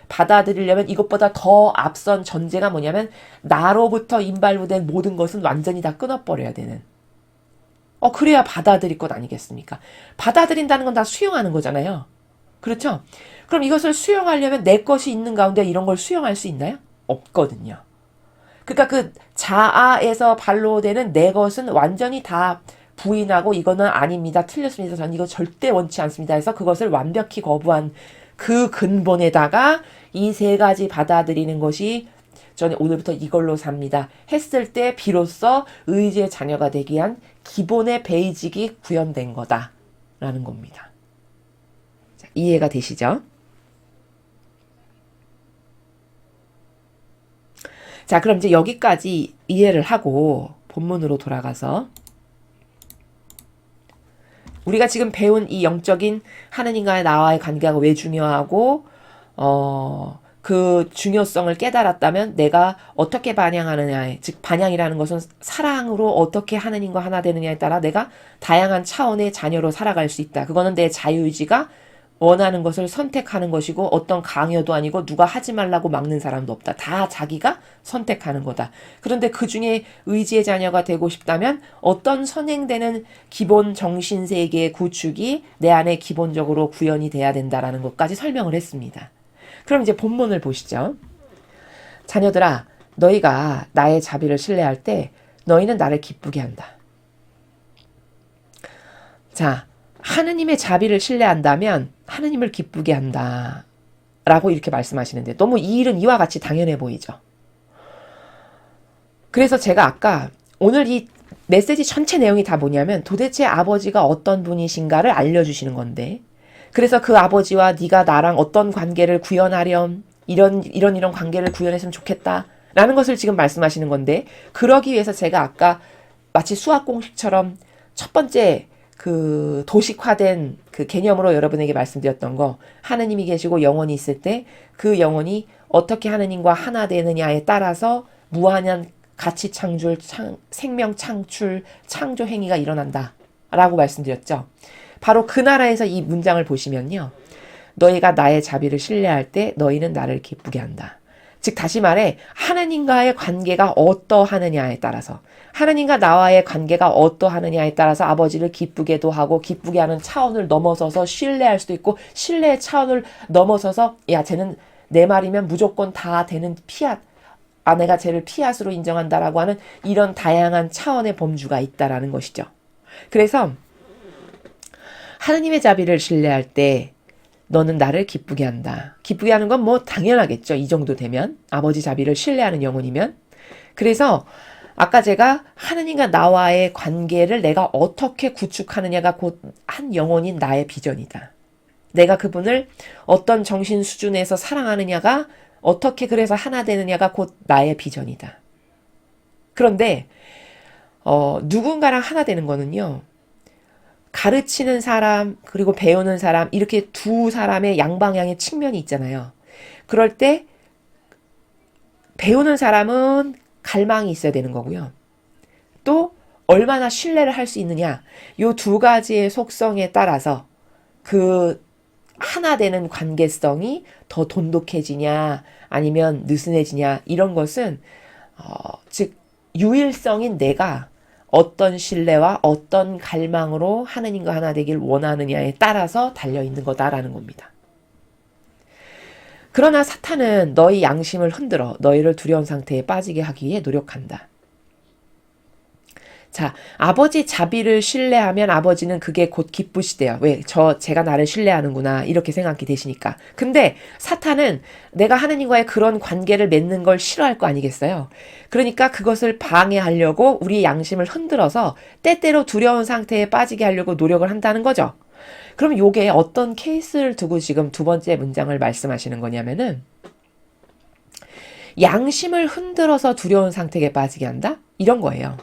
받아들이려면 이것보다 더 앞선 전제가 뭐냐면 나로부터 인발부된 모든 것은 완전히 다 끊어버려야 되는. 그래야 받아들일 것 아니겠습니까? 받아들인다는 건 다 수용하는 거잖아요. 그렇죠? 그럼 이것을 수용하려면 내 것이 있는 가운데 이런 걸 수용할 수 있나요? 없거든요. 그러니까 그 자아에서 발로되는 내 것은 완전히 다 부인하고 이거는 아닙니다. 틀렸습니다. 저는 이거 절대 원치 않습니다. 해서 그것을 완벽히 거부한 그 근본에다가 이 세 가지 받아들이는 것이 저는 오늘부터 이걸로 삽니다. 했을 때 비로소 의지의 자녀가 되기 위한 기본의 베이직이 구현된 거다라는 겁니다. 자, 이해가 되시죠? 자, 그럼 이제 여기까지 이해를 하고 본문으로 돌아가서 우리가 지금 배운 이 영적인 하느님과의 나와의 관계가 왜 중요하고 그 중요성을 깨달았다면 내가 어떻게 반향하느냐에, 즉 반향이라는 것은 사랑으로 어떻게 하느님과 하나 되느냐에 따라 내가 다양한 차원의 자녀로 살아갈 수 있다. 그거는 내 자유의지가 원하는 것을 선택하는 것이고 어떤 강요도 아니고 누가 하지 말라고 막는 사람도 없다. 다 자기가 선택하는 거다. 그런데 그중에 의지의 자녀가 되고 싶다면 어떤 선행되는 기본 정신세계의 구축이 내 안에 기본적으로 구현이 돼야 된다라는 것까지 설명을 했습니다. 그럼 이제 본문을 보시죠. 자녀들아, 너희가 나의 자비를 신뢰할 때 너희는 나를 기쁘게 한다. 자, 하느님의 자비를 신뢰한다면 하느님을 기쁘게 한다. 라고 이렇게 말씀하시는데 너무 이 일은 이와 같이 당연해 보이죠. 그래서 제가 아까 오늘 이 메시지 전체 내용이 다 뭐냐면 도대체 아버지가 어떤 분이신가를 알려주시는 건데 그래서 그 아버지와 네가 나랑 어떤 관계를 구현하렴 이런 관계를 구현했으면 좋겠다 라는 것을 지금 말씀하시는 건데 그러기 위해서 제가 아까 마치 수학 공식처럼 첫 번째 그 도식화된 그 개념으로 여러분에게 말씀드렸던 거 하느님이 계시고 영혼이 있을 때 그 영혼이 어떻게 하느님과 하나 되느냐에 따라서 무한한 가치 창출, 생명 창출, 창조 행위가 일어난다 라고 말씀드렸죠. 바로 그 나라에서 이 문장을 보시면요. 너희가 나의 자비를 신뢰할 때 너희는 나를 기쁘게 한다. 즉 다시 말해 하나님과의 관계가 어떠하느냐에 따라서 하나님과 나와의 관계가 어떠하느냐에 따라서 아버지를 기쁘게도 하고 기쁘게 하는 차원을 넘어서서 신뢰할 수도 있고 신뢰의 차원을 넘어서서 야 쟤는 내 말이면 무조건 다 되는 피앗 내가 쟤를 피앗으로 인정한다라고 하는 이런 다양한 차원의 범주가 있다라는 것이죠. 그래서 하느님의 자비를 신뢰할 때 너는 나를 기쁘게 한다. 기쁘게 하는 건 뭐 당연하겠죠. 이 정도 되면. 아버지 자비를 신뢰하는 영혼이면. 그래서 아까 제가 하느님과 나와의 관계를 내가 어떻게 구축하느냐가 곧 한 영혼인 나의 비전이다. 내가 그분을 어떤 정신 수준에서 사랑하느냐가 어떻게 그래서 하나 되느냐가 곧 나의 비전이다. 그런데 누군가랑 하나 되는 거는요. 가르치는 사람 그리고 배우는 사람 이렇게 두 사람의 양방향의 측면이 있잖아요. 그럴 때 배우는 사람은 갈망이 있어야 되는 거고요. 또 얼마나 신뢰를 할 수 있느냐. 요 두 가지의 속성에 따라서 그 하나 되는 관계성이 더 돈독해지냐 아니면 느슨해지냐 이런 것은 즉 유일성인 내가 어떤 신뢰와 어떤 갈망으로 하느님과 하나 되길 원하느냐에 따라서 달려있는 거다라는 겁니다. 그러나 사탄은 너희 양심을 흔들어 너희를 두려운 상태에 빠지게 하기 위해 노력한다. 자, 아버지 자비를 신뢰하면 아버지는 그게 곧 기쁘시대요. 왜? 제가 나를 신뢰하는구나. 이렇게 생각이 되시니까. 근데 사탄은 내가 하느님과의 그런 관계를 맺는 걸 싫어할 거 아니겠어요? 그러니까 그것을 방해하려고 우리 양심을 흔들어서 때때로 두려운 상태에 빠지게 하려고 노력을 한다는 거죠. 그럼 요게 어떤 케이스를 두고 지금 두 번째 문장을 말씀하시는 거냐면은 양심을 흔들어서 두려운 상태에 빠지게 한다? 이런 거예요.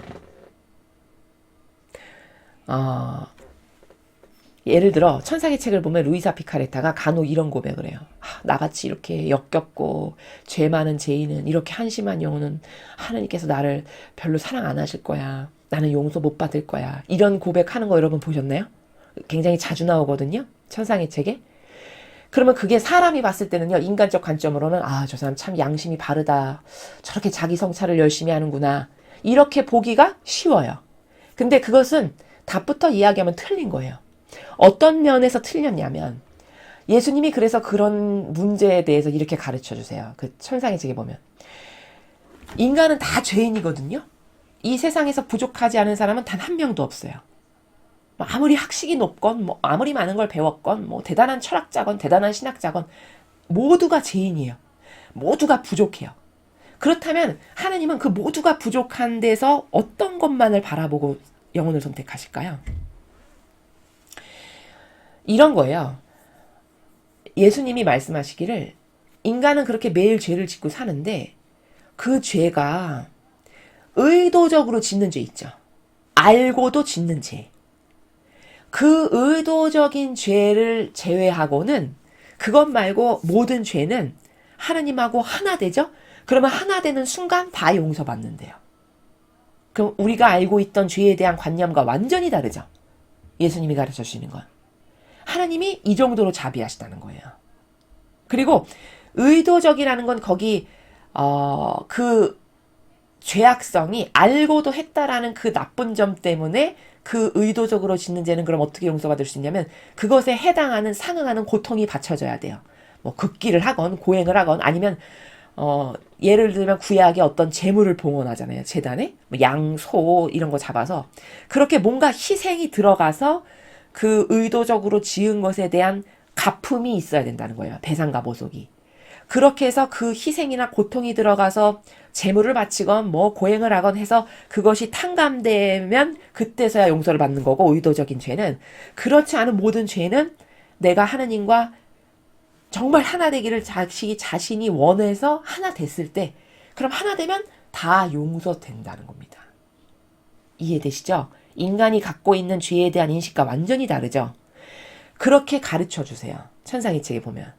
예를 들어 천사의 책을 보면 루이사 피카레타가 간혹 이런 고백을 해요. 나같이 이렇게 역겹고 죄 많은 죄인은 이렇게 한심한 영혼은 하나님께서 나를 별로 사랑 안 하실 거야. 나는 용서 못 받을 거야. 이런 고백하는 거 여러분 보셨나요? 굉장히 자주 나오거든요. 천사의 책에. 그러면 그게 사람이 봤을 때는요. 인간적 관점으로는 저 사람 참 양심이 바르다. 저렇게 자기 성찰을 열심히 하는구나. 이렇게 보기가 쉬워요. 근데 그것은 답부터 이야기하면 틀린 거예요. 어떤 면에서 틀렸냐면 예수님이 그래서 그런 문제에 대해서 이렇게 가르쳐 주세요. 그 천상의 책에 보면 인간은 다 죄인이거든요. 이 세상에서 부족하지 않은 사람은 단 한 명도 없어요. 아무리 학식이 높건 아무리 많은 걸 배웠건 대단한 철학자건 대단한 신학자건 모두가 죄인이에요. 모두가 부족해요. 그렇다면 하나님은 그 모두가 부족한 데서 어떤 것만을 바라보고 영혼을 선택하실까요? 이런 거예요. 예수님이 말씀하시기를 인간은 그렇게 매일 죄를 짓고 사는데 그 죄가 의도적으로 짓는 죄 있죠. 알고도 짓는 죄. 그 의도적인 죄를 제외하고는 그것 말고 모든 죄는 하나님하고 하나 되죠? 그러면 하나 되는 순간 다 용서받는데요. 그럼 우리가 알고 있던 죄에 대한 관념과 완전히 다르죠. 예수님이 가르쳐 주시는 건. 하나님이 이 정도로 자비하시다는 거예요. 그리고 의도적이라는 건 거기 그 죄악성이 알고도 했다라는 그 나쁜 점 때문에 그 의도적으로 짓는 죄는 그럼 어떻게 용서받을 수 있냐면 그것에 해당하는 상응하는 고통이 받쳐져야 돼요. 극기를 하건 고행을 하건 아니면 예를 들면 구약에 어떤 재물을 봉헌하잖아요. 제단에 양, 소 이런 거 잡아서 그렇게 뭔가 희생이 들어가서 그 의도적으로 지은 것에 대한 갚음이 있어야 된다는 거예요. 배상과 보속이. 그렇게 해서 그 희생이나 고통이 들어가서 재물을 바치건 고행을 하건 해서 그것이 탕감되면 그때서야 용서를 받는 거고 의도적인 죄는 그렇지 않은 모든 죄는 내가 하느님과 정말 하나 되기를 자신이 원해서 하나 됐을 때 그럼 하나 되면 다 용서된다는 겁니다. 이해되시죠? 인간이 갖고 있는 죄에 대한 인식과 완전히 다르죠? 그렇게 가르쳐 주세요. 천상의 책에 보면.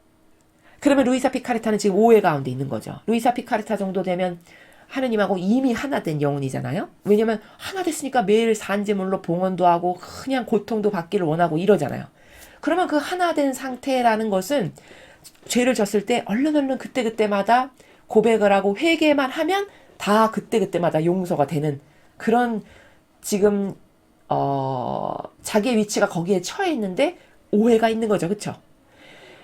그러면 루이사 피카레타는 지금 오해 가운데 있는 거죠. 루이사 피카레타 정도 되면 하느님하고 이미 하나 된 영혼이잖아요. 왜냐면 하나 됐으니까 매일 산재물로 봉헌도 하고 그냥 고통도 받기를 원하고 이러잖아요. 그러면 그 하나 된 상태라는 것은 죄를 졌을 때 얼른 그때그때마다 고백을 하고 회개만 하면 다 그때그때마다 용서가 되는 그런 지금 자기의 위치가 거기에 처해 있는데 오해가 있는 거죠. 그렇죠?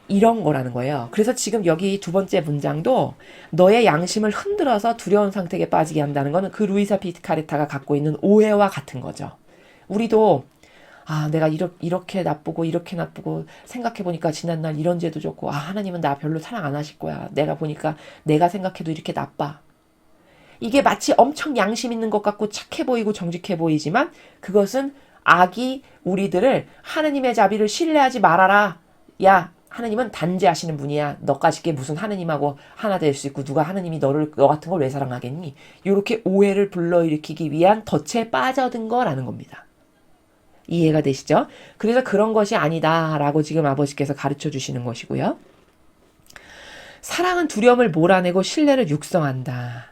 이런 거라는 거예요. 그래서 지금 여기 두 번째 문장도 너의 양심을 흔들어서 두려운 상태에 빠지게 한다는 거는 그 루이사 피카레타가 갖고 있는 오해와 같은 거죠. 우리도 내가 이렇게 나쁘고 이렇게 나쁘고 생각해보니까 지난날 이런 죄도 졌고 하나님은 나 별로 사랑 안 하실 거야. 내가 보니까 내가 생각해도 이렇게 나빠. 이게 마치 엄청 양심 있는 것 같고 착해 보이고 정직해 보이지만 그것은 악이 우리들을 하느님의 자비를 신뢰하지 말아라. 야, 하느님은 단죄하시는 분이야. 너까지 게 무슨 하느님하고 하나 될 수 있고 누가 하느님이 너 같은 걸 왜 사랑하겠니? 이렇게 오해를 불러일으키기 위한 덫에 빠져든 거라는 겁니다. 이해가 되시죠? 그래서 그런 것이 아니다라고 지금 아버지께서 가르쳐 주시는 것이고요. 사랑은 두려움을 몰아내고 신뢰를 육성한다.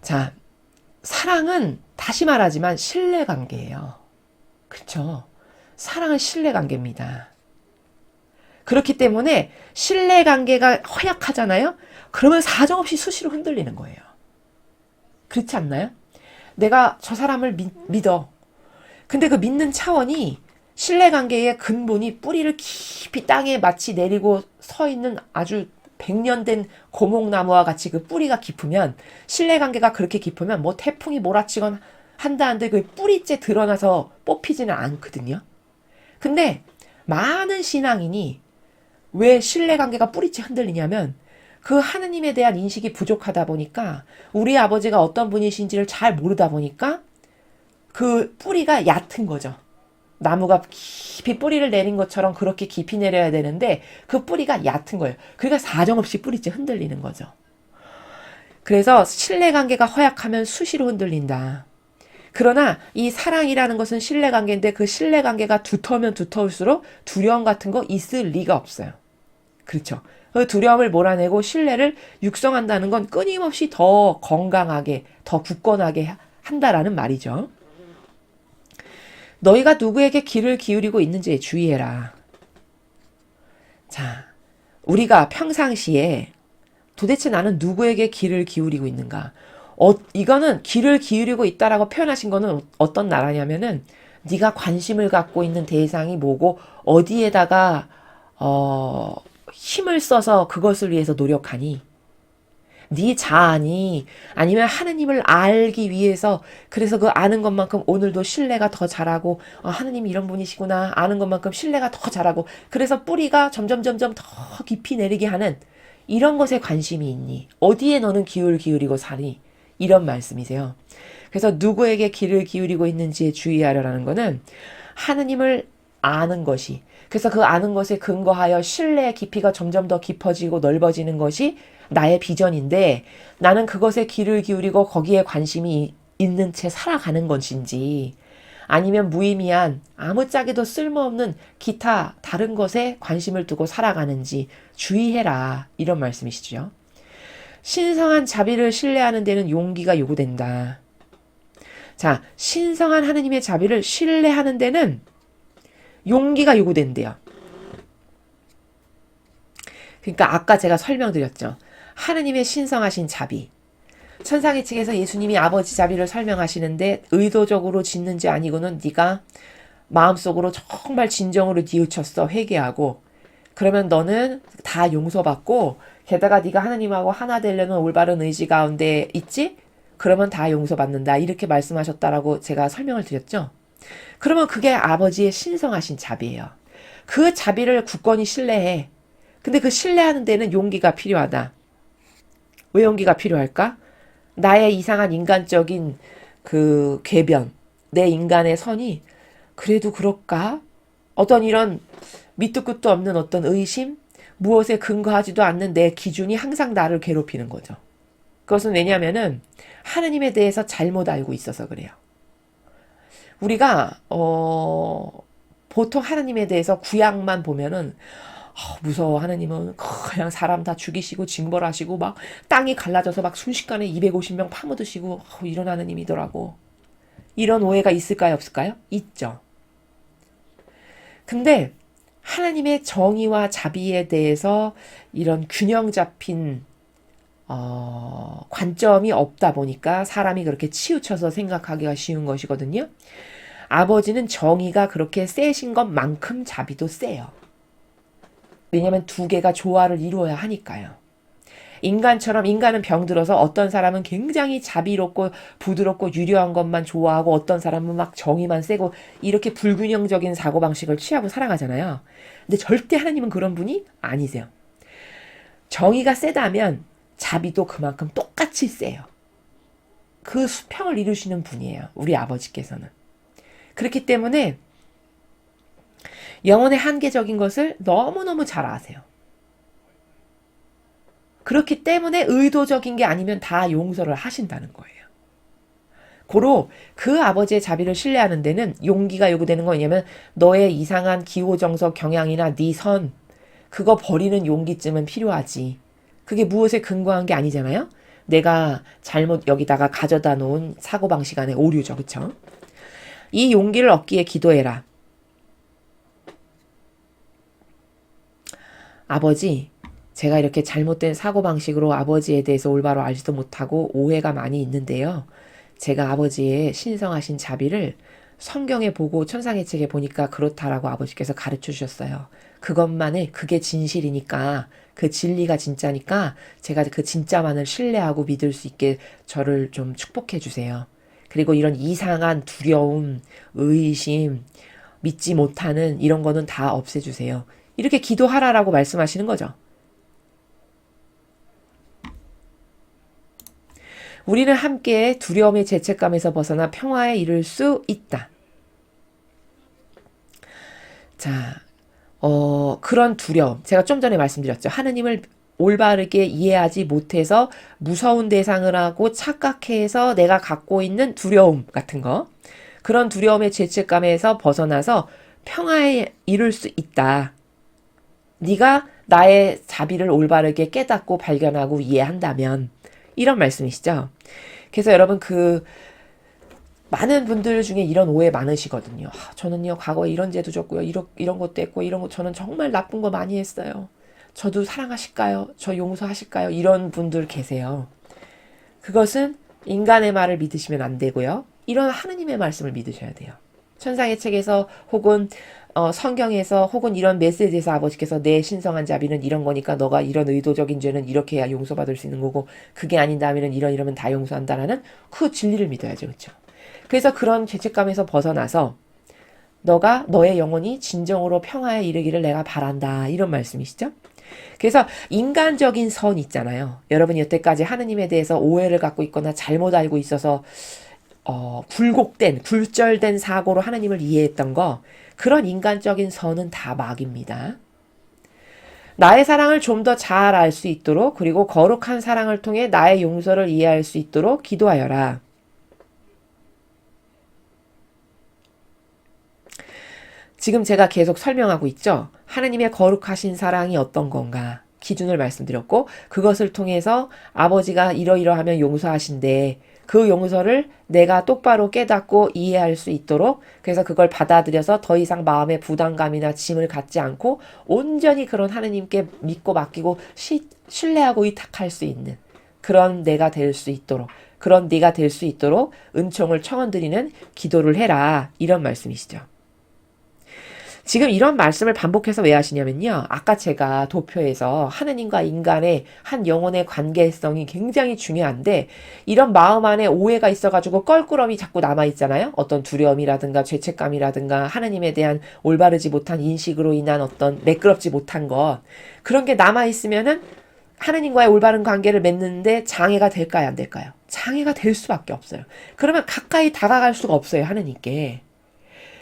자, 사랑은 다시 말하지만 신뢰관계예요. 그렇죠? 사랑은 신뢰관계입니다. 그렇기 때문에 신뢰관계가 허약하잖아요? 그러면 사정없이 수시로 흔들리는 거예요. 그렇지 않나요? 내가 저 사람을 믿어. 근데 그 믿는 차원이 신뢰관계의 근본이 뿌리를 깊이 땅에 마치 내리고 서 있는 아주 100년 된 고목나무와 같이 그 뿌리가 깊으면 신뢰관계가 그렇게 깊으면 뭐 태풍이 몰아치건 한다는데 그 뿌리째 드러나서 뽑히지는 않거든요. 근데 많은 신앙인이 왜 신뢰관계가 뿌리째 흔들리냐면 그 하느님에 대한 인식이 부족하다 보니까 우리 아버지가 어떤 분이신지를 잘 모르다 보니까 그 뿌리가 얕은 거죠. 나무가 깊이 뿌리를 내린 것처럼 그렇게 깊이 내려야 되는데 그 뿌리가 얕은 거예요. 그러니까 사정없이 뿌리째 흔들리는 거죠. 그래서 신뢰관계가 허약하면 수시로 흔들린다. 그러나 이 사랑이라는 것은 신뢰관계인데 그 신뢰관계가 두터우면 두터울수록 두려움 같은 거 있을 리가 없어요. 그렇죠. 그 두려움을 몰아내고 신뢰를 육성한다는 건 끊임없이 더 건강하게, 더 굳건하게 한다라는 말이죠. 너희가 누구에게 귀를 기울이고 있는지에 주의해라. 자, 우리가 평상시에 도대체 나는 누구에게 귀를 기울이고 있는가? 이거는 귀를 기울이고 있다라고 표현하신 거는 어떤 나라냐면은 네가 관심을 갖고 있는 대상이 뭐고 어디에다가 힘을 써서 그것을 위해서 노력하니? 네 자아니 아니면 하느님을 알기 위해서 그래서 그 아는 것만큼 오늘도 신뢰가 더 자라고 하느님이 이런 분이시구나 아는 것만큼 신뢰가 더 자라고 그래서 뿌리가 점점 더 깊이 내리게 하는 이런 것에 관심이 있니? 어디에 너는 귀를 기울이고 사니? 이런 말씀이세요. 그래서 누구에게 귀를 기울이고 있는지에 주의하려라는 거는 하느님을 아는 것이 그래서 그 아는 것에 근거하여 신뢰의 깊이가 점점 더 깊어지고 넓어지는 것이 나의 비전인데 나는 그것에 귀를 기울이고 거기에 관심이 있는 채 살아가는 것인지 아니면 무의미한 아무짝에도 쓸모없는 기타 다른 것에 관심을 두고 살아가는지 주의해라 이런 말씀이시죠. 신성한 자비를 신뢰하는 데는 용기가 요구된다. 자, 신성한 하느님의 자비를 신뢰하는 데는 용기가 요구된대요. 그러니까 아까 제가 설명드렸죠. 하느님의 신성하신 자비. 천상의 책에서 예수님이 아버지 자비를 설명하시는데 의도적으로 짓는지 아니고는 네가 마음속으로 정말 진정으로 뉘우쳤어 회개하고 그러면 너는 다 용서받고 게다가 네가 하느님하고 하나 되려는 올바른 의지 가운데 있지? 그러면 다 용서받는다. 이렇게 말씀하셨다라고 제가 설명을 드렸죠. 그러면 그게 아버지의 신성하신 자비예요. 그 자비를 굳건히 신뢰해. 근데 그 신뢰하는 데는 용기가 필요하다. 왜 용기가 필요할까? 나의 이상한 인간적인 그 궤변, 내 인간의 선이 그래도 그럴까? 어떤 이런 밑도 끝도 없는 어떤 의심? 무엇에 근거하지도 않는 내 기준이 항상 나를 괴롭히는 거죠. 그것은 왜냐하면은 하느님에 대해서 잘못 알고 있어서 그래요. 우리가 보통 하느님에 대해서 구약만 보면은 무서워 하느님은 그냥 사람 다 죽이시고 징벌하시고 막 땅이 갈라져서 막 순식간에 250명 파묻으시고 이런 하느님이더라고. 이런 오해가 있을까요 없을까요? 있죠. 근데 하나님의 정의와 자비에 대해서 이런 균형 잡힌 관점이 없다 보니까 사람이 그렇게 치우쳐서 생각하기가 쉬운 것이거든요. 아버지는 정의가 그렇게 세신 것만큼 자비도 세요. 왜냐하면 두 개가 조화를 이루어야 하니까요. 인간처럼 인간은 병들어서 어떤 사람은 굉장히 자비롭고 부드럽고 유려한 것만 좋아하고 어떤 사람은 막 정의만 세고 이렇게 불균형적인 사고방식을 취하고 살아가잖아요. 근데 절대 하나님은 그런 분이 아니세요. 정의가 세다면 자비도 그만큼 똑같이 세요. 그 수평을 이루시는 분이에요. 우리 아버지께서는. 그렇기 때문에 영혼의 한계적인 것을 너무너무 잘 아세요. 그렇기 때문에 의도적인 게 아니면 다 용서를 하신다는 거예요. 고로 그 아버지의 자비를 신뢰하는 데는 용기가 요구되는 거냐면 너의 이상한 기호정석 경향이나 네 선 그거 버리는 용기쯤은 필요하지. 그게 무엇에 근거한 게 아니잖아요. 내가 잘못 여기다가 가져다 놓은 사고방식 안에 오류죠. 그쵸? 이 용기를 얻기에 기도해라. 아버지, 제가 이렇게 잘못된 사고방식으로 아버지에 대해서 올바로 알지도 못하고 오해가 많이 있는데요. 제가 아버지의 신성하신 자비를 성경에 보고 천상의 책에 보니까 그렇다라고 아버지께서 가르쳐 주셨어요. 그것만을 그게 진실이니까 그 진리가 진짜니까 제가 그 진짜만을 신뢰하고 믿을 수 있게 저를 좀 축복해 주세요. 그리고 이런 이상한 두려움, 의심, 믿지 못하는 이런 거는 다 없애주세요. 이렇게 기도하라라고 말씀하시는 거죠. 우리는 함께 두려움의 죄책감에서 벗어나 평화에 이를 수 있다. 자, 그런 두려움. 제가 좀 전에 말씀드렸죠. 하느님을 올바르게 이해하지 못해서 무서운 대상을 하고 착각해서 내가 갖고 있는 두려움 같은 거. 그런 두려움의 죄책감에서 벗어나서 평화에 이룰 수 있다. 네가 나의 자비를 올바르게 깨닫고 발견하고 이해한다면 이런 말씀이시죠. 그래서 여러분 많은 분들 중에 이런 오해 많으시거든요. 저는요 과거에 이런 죄도 졌고요. 이런 것도 했고 이런 거 저는 정말 나쁜 거 많이 했어요. 저도 사랑하실까요? 저 용서하실까요? 이런 분들 계세요. 그것은 인간의 말을 믿으시면 안 되고요. 이런 하느님의 말씀을 믿으셔야 돼요. 천상의 책에서 혹은 성경에서 혹은 이런 메시지에서 아버지께서 내 신성한 자비는 이런 거니까 너가 이런 의도적인 죄는 이렇게 해야 용서받을 수 있는 거고 그게 아닌다면 이러면 다 용서한다라는 그 진리를 믿어야죠. 그렇죠? 그래서 그런 죄책감에서 벗어나서 너가 너의 영혼이 진정으로 평화에 이르기를 내가 바란다. 이런 말씀이시죠? 그래서 인간적인 선 있잖아요. 여러분이 여태까지 하느님에 대해서 오해를 갖고 있거나 잘못 알고 있어서 굴절된 사고로 하나님을 이해했던 거 그런 인간적인 선은 다 막입니다. 나의 사랑을 좀 더 잘 알 수 있도록 그리고 거룩한 사랑을 통해 나의 용서를 이해할 수 있도록 기도하여라. 지금 제가 계속 설명하고 있죠. 하느님의 거룩하신 사랑이 어떤 건가 기준을 말씀드렸고 그것을 통해서 아버지가 이러이러하면 용서하신대. 그 용서를 내가 똑바로 깨닫고 이해할 수 있도록 그래서 그걸 받아들여서 더 이상 마음의 부담감이나 짐을 갖지 않고 온전히 그런 하느님께 믿고 맡기고 신뢰하고 의탁할 수 있는 그런 내가 될 수 있도록 그런 네가 될 수 있도록 은총을 청원드리는 기도를 해라. 이런 말씀이시죠. 지금 이런 말씀을 반복해서 왜 하시냐면요. 아까 제가 도표에서 하느님과 인간의 한 영혼의 관계성이 굉장히 중요한데 이런 마음 안에 오해가 있어가지고 껄끄러움이 자꾸 남아있잖아요. 어떤 두려움이라든가 죄책감이라든가 하느님에 대한 올바르지 못한 인식으로 인한 어떤 매끄럽지 못한 것 그런 게 남아있으면은 하느님과의 올바른 관계를 맺는데 장애가 될까요? 안 될까요? 장애가 될 수밖에 없어요. 그러면 가까이 다가갈 수가 없어요. 하느님께.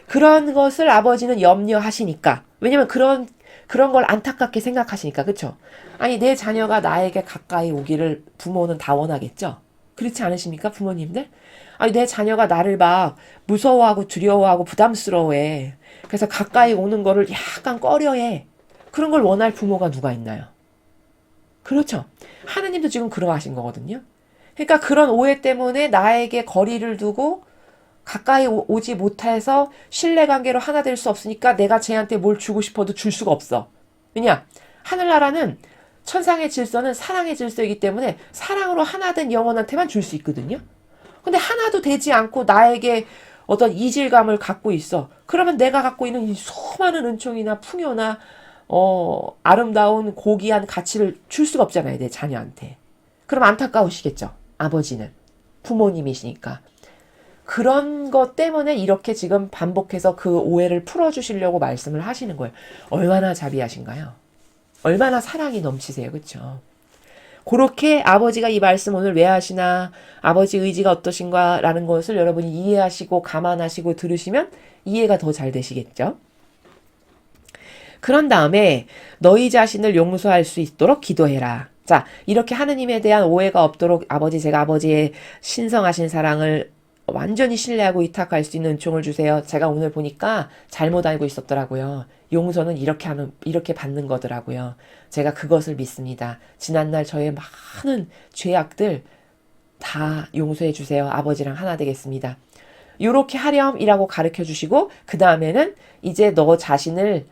그런 것을 아버지는 염려하시니까. 왜냐면 그런 걸 안타깝게 생각하시니까. 그쵸? 아니, 내 자녀가 나에게 가까이 오기를 부모는 다 원하겠죠? 그렇지 않으십니까? 부모님들? 아니, 내 자녀가 나를 막 무서워하고 두려워하고 부담스러워해. 그래서 가까이 오는 거를 약간 꺼려해. 그런 걸 원할 부모가 누가 있나요? 그렇죠? 하느님도 지금 그러하신 거거든요. 그러니까 그런 오해 때문에 나에게 거리를 두고 가까이 오지 못해서 신뢰관계로 하나 될 수 없으니까 내가 쟤한테 뭘 주고 싶어도 줄 수가 없어. 왜냐? 하늘나라는 천상의 질서는 사랑의 질서이기 때문에 사랑으로 하나 된 영혼한테만 줄 수 있거든요. 근데 하나도 되지 않고 나에게 어떤 이질감을 갖고 있어. 그러면 내가 갖고 있는 이 수많은 은총이나 풍요나 아름다운 고귀한 가치를 줄 수가 없잖아요, 내 자녀한테. 그럼 안타까우시겠죠, 아버지는. 부모님이시니까. 그런 것 때문에 이렇게 지금 반복해서 그 오해를 풀어주시려고 말씀을 하시는 거예요. 얼마나 자비하신가요? 얼마나 사랑이 넘치세요, 그쵸? 그렇게 아버지가 이 말씀 오늘 왜 하시나, 아버지 의지가 어떠신가 라는 것을 여러분이 이해하시고 감안하시고 들으시면 이해가 더 잘 되시겠죠? 그런 다음에 너희 자신을 용서할 수 있도록 기도해라. 자, 이렇게 하느님에 대한 오해가 없도록 제가 아버지의 신성하신 사랑을 완전히 신뢰하고 위탁할 수 있는 은총을 주세요. 제가 오늘 보니까 잘못 알고 있었더라고요. 용서는 이렇게 받는 거더라고요. 제가 그것을 믿습니다. 지난날 저의 많은 죄악들 다 용서해 주세요. 아버지랑 하나 되겠습니다. 요렇게 하렴이라고 가르쳐 주시고, 그 다음에는 이제 너 자신을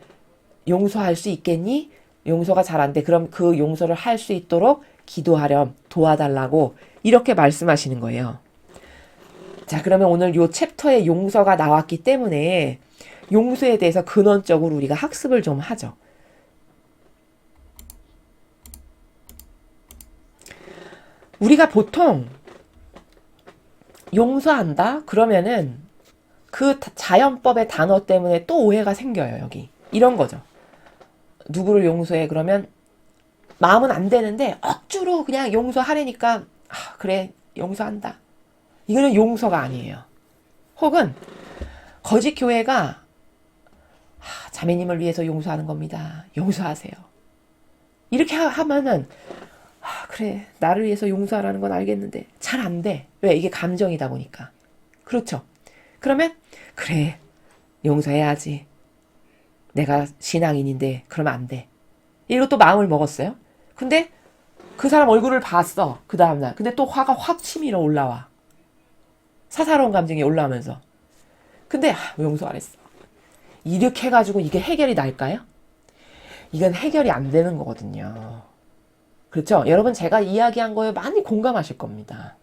용서할 수 있겠니? 용서가 잘 안 돼. 그럼 그 용서를 할 수 있도록 기도하렴, 도와달라고 이렇게 말씀하시는 거예요. 자, 그러면 오늘 요 챕터에 용서가 나왔기 때문에 용서에 대해서 근원적으로 우리가 학습을 좀 하죠. 우리가 보통 용서한다? 그러면은 그 자연법의 단어 때문에 또 오해가 생겨요, 여기. 이런 거죠. 누구를 용서해? 그러면 마음은 안 되는데 억지로 그냥 용서하려니까 그래, 용서한다. 이거는 용서가 아니에요. 혹은 거짓 교회가 자매님을 위해서 용서하는 겁니다. 용서하세요. 이렇게 하면은 그래, 나를 위해서 용서하라는 건 알겠는데 잘 안 돼. 왜? 이게 감정이다 보니까. 그렇죠. 그러면 그래, 용서해야지. 내가 신앙인인데 그러면 안 돼. 이러고 또 마음을 먹었어요. 근데 그 사람 얼굴을 봤어. 그 다음날. 근데 또 화가 확 치밀어 올라와. 사사로운 감정이 올라오면서. 근데 왜 용서 안 했어? 이렇게 해가지고 이게 해결이 날까요? 이건 해결이 안 되는 거거든요. 그렇죠? 여러분, 제가 이야기한 거에 많이 공감하실 겁니다.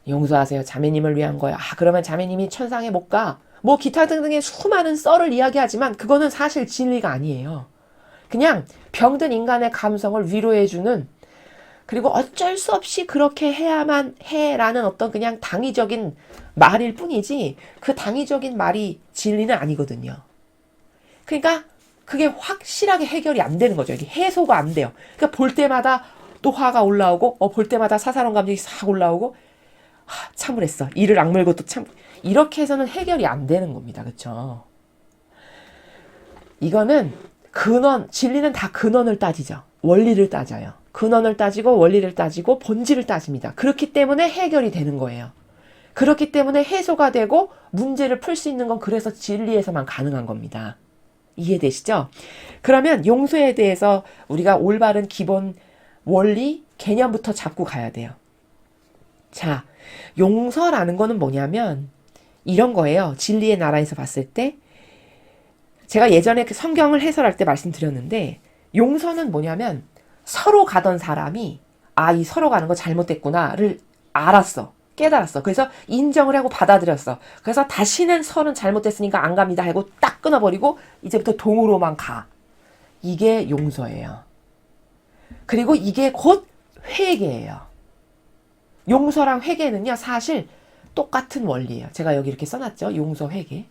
용서하세요. 자매님을 위한 거야. 그러면 자매님이 천상에 못 가. 뭐 기타 등등의 수많은 썰을 이야기하지만 그거는 사실 진리가 아니에요. 그냥 병든 인간의 감성을 위로해주는, 그리고 어쩔 수 없이 그렇게 해야만 해라는 어떤 그냥 당위적인 말일 뿐이지, 그 당위적인 말이 진리는 아니거든요. 그러니까 그게 확실하게 해결이 안 되는 거죠. 이게 해소가 안 돼요. 그러니까 볼 때마다 또 화가 올라오고, 볼 때마다 사사로운 감정이 싹 올라오고, 참으랬어. 이를 악물고 또 이렇게 해서는 해결이 안 되는 겁니다. 그렇죠? 이거는 진리는 다 근원을 따지죠. 원리를 따져요. 근원을 따지고 원리를 따지고 본질을 따집니다. 그렇기 때문에 해결이 되는 거예요. 그렇기 때문에 해소가 되고 문제를 풀 수 있는 건 그래서 진리에서만 가능한 겁니다. 이해되시죠? 그러면 용서에 대해서 우리가 올바른 기본 원리, 개념부터 잡고 가야 돼요. 자, 용서라는 거는 뭐냐면 이런 거예요. 진리의 나라에서 봤을 때, 제가 예전에 그 성경을 해설할 때 말씀드렸는데, 용서는 뭐냐면 서로 가던 사람이 이 서로 가는 거 잘못됐구나를 알았어. 깨달았어. 그래서 인정을 하고 받아들였어. 그래서 다시는 서로는 잘못됐으니까 안 갑니다 하고 딱 끊어버리고 이제부터 동으로만 가. 이게 용서예요. 그리고 이게 곧 회개예요. 용서랑 회개는요, 사실 똑같은 원리예요. 제가 여기 이렇게 써놨죠. 용서, 회개.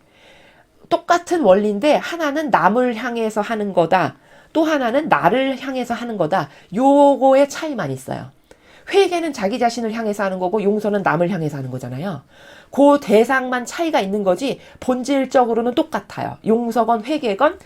똑같은 원리인데 하나는 남을 향해서 하는 거다. 또 하나는 나를 향해서 하는 거다. 요거의 차이만 있어요. 회개는 자기 자신을 향해서 하는 거고 용서는 남을 향해서 하는 거잖아요. 그 대상만 차이가 있는 거지 본질적으로는 똑같아요. 용서건 회개건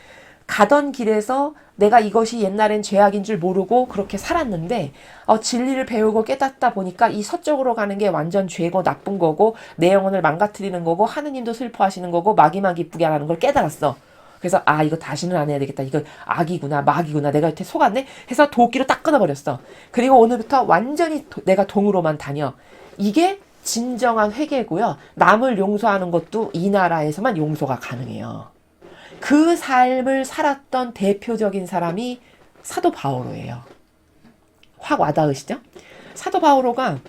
가던 길에서 내가 이것이 옛날엔 죄악인 줄 모르고 그렇게 살았는데 진리를 배우고 깨닫다 보니까 이 서쪽으로 가는 게 완전 죄고 나쁜 거고 내 영혼을 망가뜨리는 거고 하느님도 슬퍼하시는 거고 마귀만 기쁘게 하라는 걸 깨달았어. 그래서 이거 다시는 안 해야 되겠다. 이거 악이구나, 마귀구나. 내가 여태 속았네? 해서 도끼로 딱 끊어버렸어. 그리고 오늘부터 완전히 내가 동으로만 다녀. 이게 진정한 회개고요. 남을 용서하는 것도 이 나라에서만 용서가 가능해요. 그 삶을 살았던 대표적인 사람이 사도 바오로예요. 확 와닿으시죠? 사도 바오로가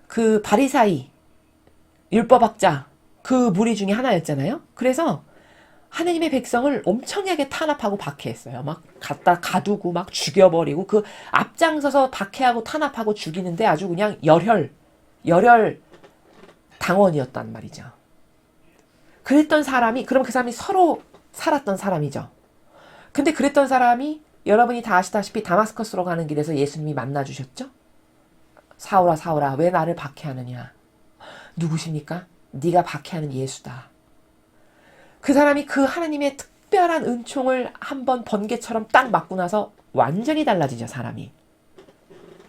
그 바리사이, 율법학자, 그 무리 중에 하나였잖아요. 그래서 하느님의 백성을 엄청나게 탄압하고 박해했어요. 막 갖다 가두고 막 죽여버리고 그 앞장서서 박해하고 탄압하고 죽이는데 아주 그냥 열혈 당원이었단 말이죠. 그랬던 사람이, 그럼 그 사람이 서로 살았던 사람이죠. 근데 그랬던 사람이 여러분이 다 아시다시피 다마스커스로 가는 길에서 예수님이 만나주셨죠? 사울아 사울아 왜 나를 박해하느냐. 누구십니까? 네가 박해하는 예수다. 그 사람이 그 하나님의 특별한 은총을 한번 번개처럼 딱 맞고 나서 완전히 달라지죠. 사람이.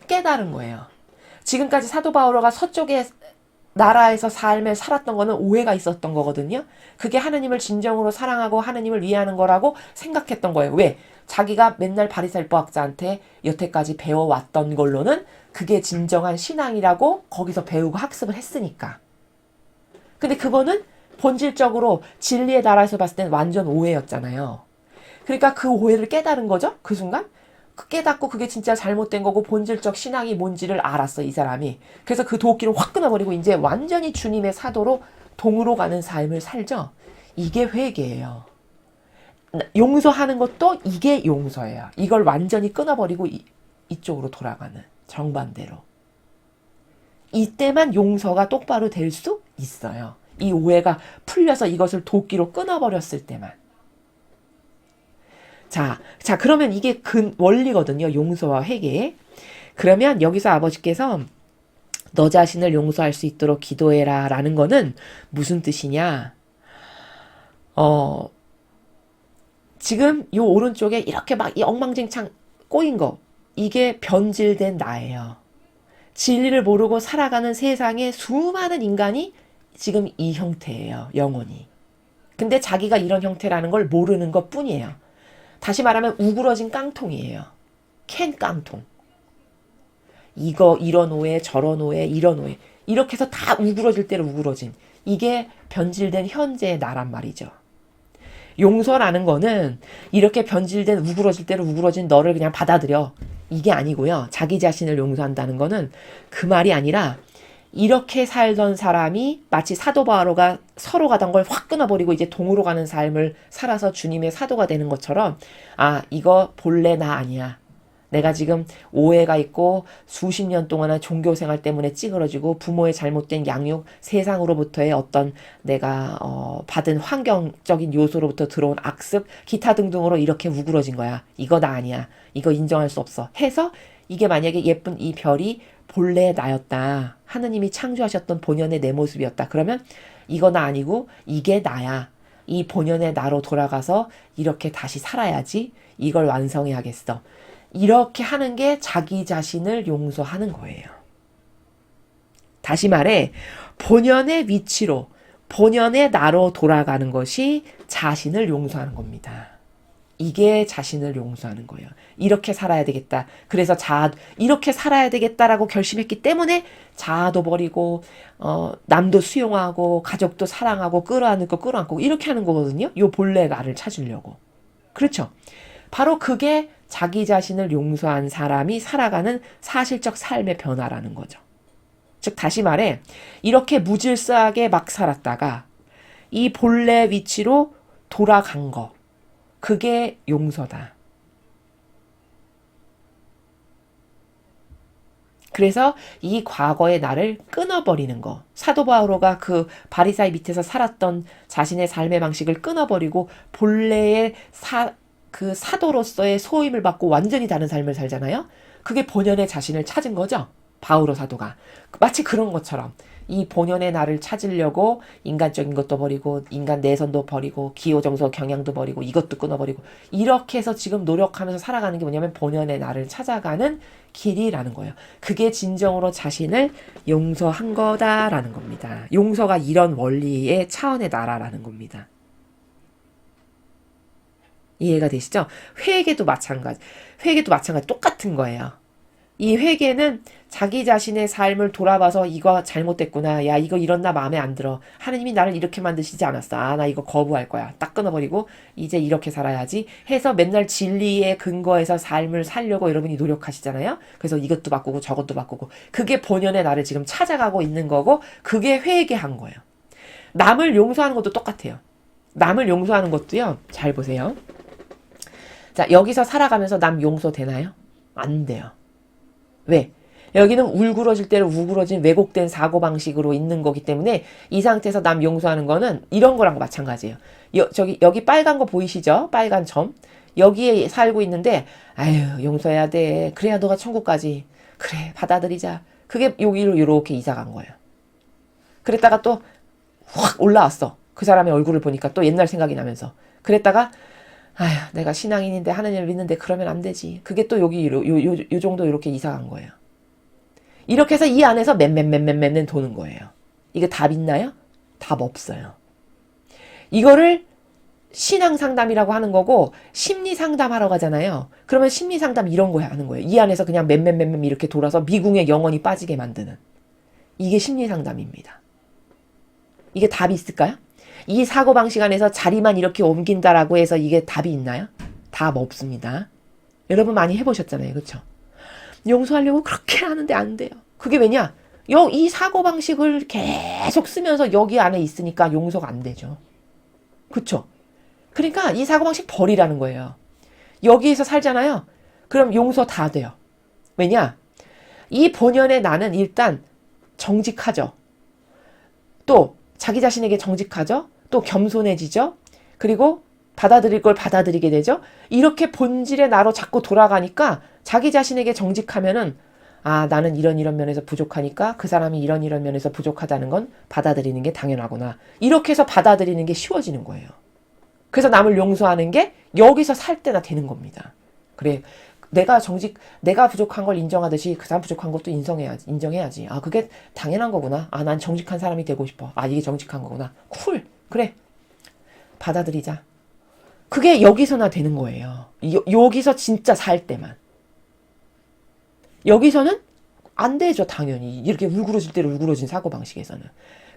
깨달은 거예요. 지금까지 사도 바오로가 서쪽에 나라에서 삶을 살았던 거는 오해가 있었던 거거든요. 그게 하느님을 진정으로 사랑하고 하느님을 위하는 거라고 생각했던 거예요. 왜? 자기가 맨날 바리새인법학자한테 여태까지 배워왔던 걸로는 그게 진정한 신앙이라고 거기서 배우고 학습을 했으니까. 근데 그거는 본질적으로 진리의 나라에서 봤을 땐 완전 오해였잖아요. 그러니까 그 오해를 깨달은 거죠. 그 순간. 깨닫고 그게 진짜 잘못된 거고 본질적 신앙이 뭔지를 알았어, 이 사람이. 그래서 그 도끼를 확 끊어버리고 이제 완전히 주님의 사도로 동으로 가는 삶을 살죠. 이게 회개예요. 용서하는 것도 이게 용서예요. 이걸 완전히 끊어버리고 이쪽으로 돌아가는, 정반대로. 이때만 용서가 똑바로 될 수 있어요. 이 오해가 풀려서 이것을 도끼로 끊어버렸을 때만. 자, 그러면 이게 원리거든요. 용서와 회개. 그러면 여기서 아버지께서 너 자신을 용서할 수 있도록 기도해라 라는 거는 무슨 뜻이냐? 지금 요 오른쪽에 이렇게 막 이 엉망진창 꼬인 거, 이게 변질된 나예요. 진리를 모르고 살아가는 세상에 수많은 인간이 지금 이 형태예요. 영혼이. 근데 자기가 이런 형태라는 걸 모르는 것 뿐이에요. 다시 말하면 우그러진 깡통이에요. 캔 깡통. 이런 오해, 저런 오해, 이런 오해. 이렇게 해서 다 우그러질 대로 우그러진. 이게 변질된 현재의 나란 말이죠. 용서라는 거는 이렇게 변질된 우그러질 대로 우그러진 너를 그냥 받아들여. 이게 아니고요. 자기 자신을 용서한다는 거는 그 말이 아니라 이렇게 살던 사람이 마치 사도 바오로가 서로 가던 걸 확 끊어버리고 이제 동으로 가는 삶을 살아서 주님의 사도가 되는 것처럼, 아, 이거 본래 나 아니야. 내가 지금 오해가 있고 수십 년 동안의 종교생활 때문에 찌그러지고 부모의 잘못된 양육, 세상으로부터의 어떤 내가 받은 환경적인 요소로부터 들어온 악습, 기타 등등으로 이렇게 우그러진 거야. 이거 나 아니야. 이거 인정할 수 없어. 해서 이게 만약에 예쁜 이 별이 본래 나였다. 하느님이 창조하셨던 본연의 내 모습이었다. 그러면 이거 나 아니고 이게 나야. 이 본연의 나로 돌아가서 이렇게 다시 살아야지. 이걸 완성해야겠어. 이렇게 하는 게 자기 자신을 용서하는 거예요. 다시 말해 본연의 위치로, 본연의 나로 돌아가는 것이 자신을 용서하는 겁니다. 이게 자신을 용서하는 거예요. 이렇게 살아야 되겠다. 그래서 이렇게 살아야 되겠다라고 결심했기 때문에 자아도 버리고 남도 수용하고 가족도 사랑하고 끌어안고 이렇게 하는 거거든요. 요 본래 나를 찾으려고. 그렇죠. 바로 그게 자기 자신을 용서한 사람이 살아가는 사실적 삶의 변화라는 거죠. 즉 다시 말해 이렇게 무질서하게 막 살았다가 이 본래 위치로 돌아간 거, 그게 용서다. 그래서 이 과거의 나를 끊어버리는 거. 사도 바오로가 그 바리사이 밑에서 살았던 자신의 삶의 방식을 끊어버리고 본래의 그 사도로서의 소임을 받고 완전히 다른 삶을 살잖아요. 그게 본연의 자신을 찾은 거죠. 바오로 사도가. 마치 그런 것처럼 이 본연의 나를 찾으려고 인간적인 것도 버리고 인간 내선도 버리고 기호정서 경향도 버리고 이것도 끊어버리고 이렇게 해서 지금 노력하면서 살아가는 게 뭐냐면 본연의 나를 찾아가는 길이라는 거예요. 그게 진정으로 자신을 용서한 거다라는 겁니다. 용서가 이런 원리의 차원의 나라라는 겁니다. 이해가 되시죠? 회개도 마찬가지. 똑같은 거예요. 이 회개는 자기 자신의 삶을 돌아봐서 이거 잘못됐구나. 야, 이거 이런 나 마음에 안 들어. 하느님이 나를 이렇게 만드시지 않았어. 아, 나 이거 거부할 거야. 딱 끊어버리고 이제 이렇게 살아야지 해서 맨날 진리에 근거해서 삶을 살려고 여러분이 노력하시잖아요. 그래서 이것도 바꾸고 저것도 바꾸고 그게 본연의 나를 지금 찾아가고 있는 거고 그게 회개한 거예요. 남을 용서하는 것도 똑같아요. 남을 용서하는 것도요. 잘 보세요. 자, 여기서 살아가면서 남 용서 되나요? 안 돼요. 왜? 여기는 울그러질 대로 우그러진 왜곡된 사고방식으로 있는 거기 때문에 이 상태에서 남 용서하는 거는 이런 거랑 마찬가지예요. 여기 빨간 거 보이시죠? 빨간 점. 여기에 살고 있는데 아유 용서해야 돼. 그래야 너가 천국 가지. 그래 받아들이자. 그게 여기로 이렇게 이사 간 거예요. 그랬다가 또 확 올라왔어. 그 사람의 얼굴을 보니까 또 옛날 생각이 나면서. 그랬다가 아휴 내가 신앙인인데 하느님을 믿는데 그러면 안 되지. 그게 또 여기 요 정도 이렇게 이사 간 거예요. 이렇게 해서 이 안에서 맨 도는 거예요. 이게 답 있나요? 답 없어요. 이거를 신앙 상담이라고 하는 거고 심리 상담하러 가잖아요. 그러면 심리 상담 이런 거 하는 거예요. 이 안에서 그냥 맨 이렇게 돌아서 미궁에 영원히 빠지게 만드는. 이게 심리 상담입니다. 이게 답이 있을까요? 이 사고방식 안에서 자리만 이렇게 옮긴다라고 해서 이게 답이 있나요? 답 없습니다. 여러분 많이 해보셨잖아요. 그렇죠? 용서하려고 그렇게 하는데 안 돼요. 그게 왜냐? 이 사고방식을 계속 쓰면서 여기 안에 있으니까 용서가 안 되죠. 그렇죠? 그러니까 이 사고방식 버리라는 거예요. 여기에서 살잖아요. 그럼 용서 다 돼요. 왜냐? 이 본연의 나는 일단 정직하죠. 또 자기 자신에게 정직하죠. 또 겸손해지죠. 그리고 받아들일 걸 받아들이게 되죠. 이렇게 본질의 나로 자꾸 돌아가니까 자기 자신에게 정직하면은 아 나는 이런 면에서 부족하니까 그 사람이 이런 면에서 부족하다는 건 받아들이는 게 당연하구나. 이렇게 해서 받아들이는 게 쉬워지는 거예요. 그래서 남을 용서하는 게 여기서 살 때나 되는 겁니다. 그래 내가 부족한 걸 인정하듯이 그 사람 부족한 것도 인정해야지. 아 그게 당연한 거구나. 아 난 정직한 사람이 되고 싶어. 아 이게 정직한 거구나. 쿨 그래 받아들이자. 그게 여기서나 되는 거예요. 여기서 진짜 살 때만. 여기서는 안 되죠, 당연히. 이렇게 울그러질 대로 울그러진 사고방식에서는.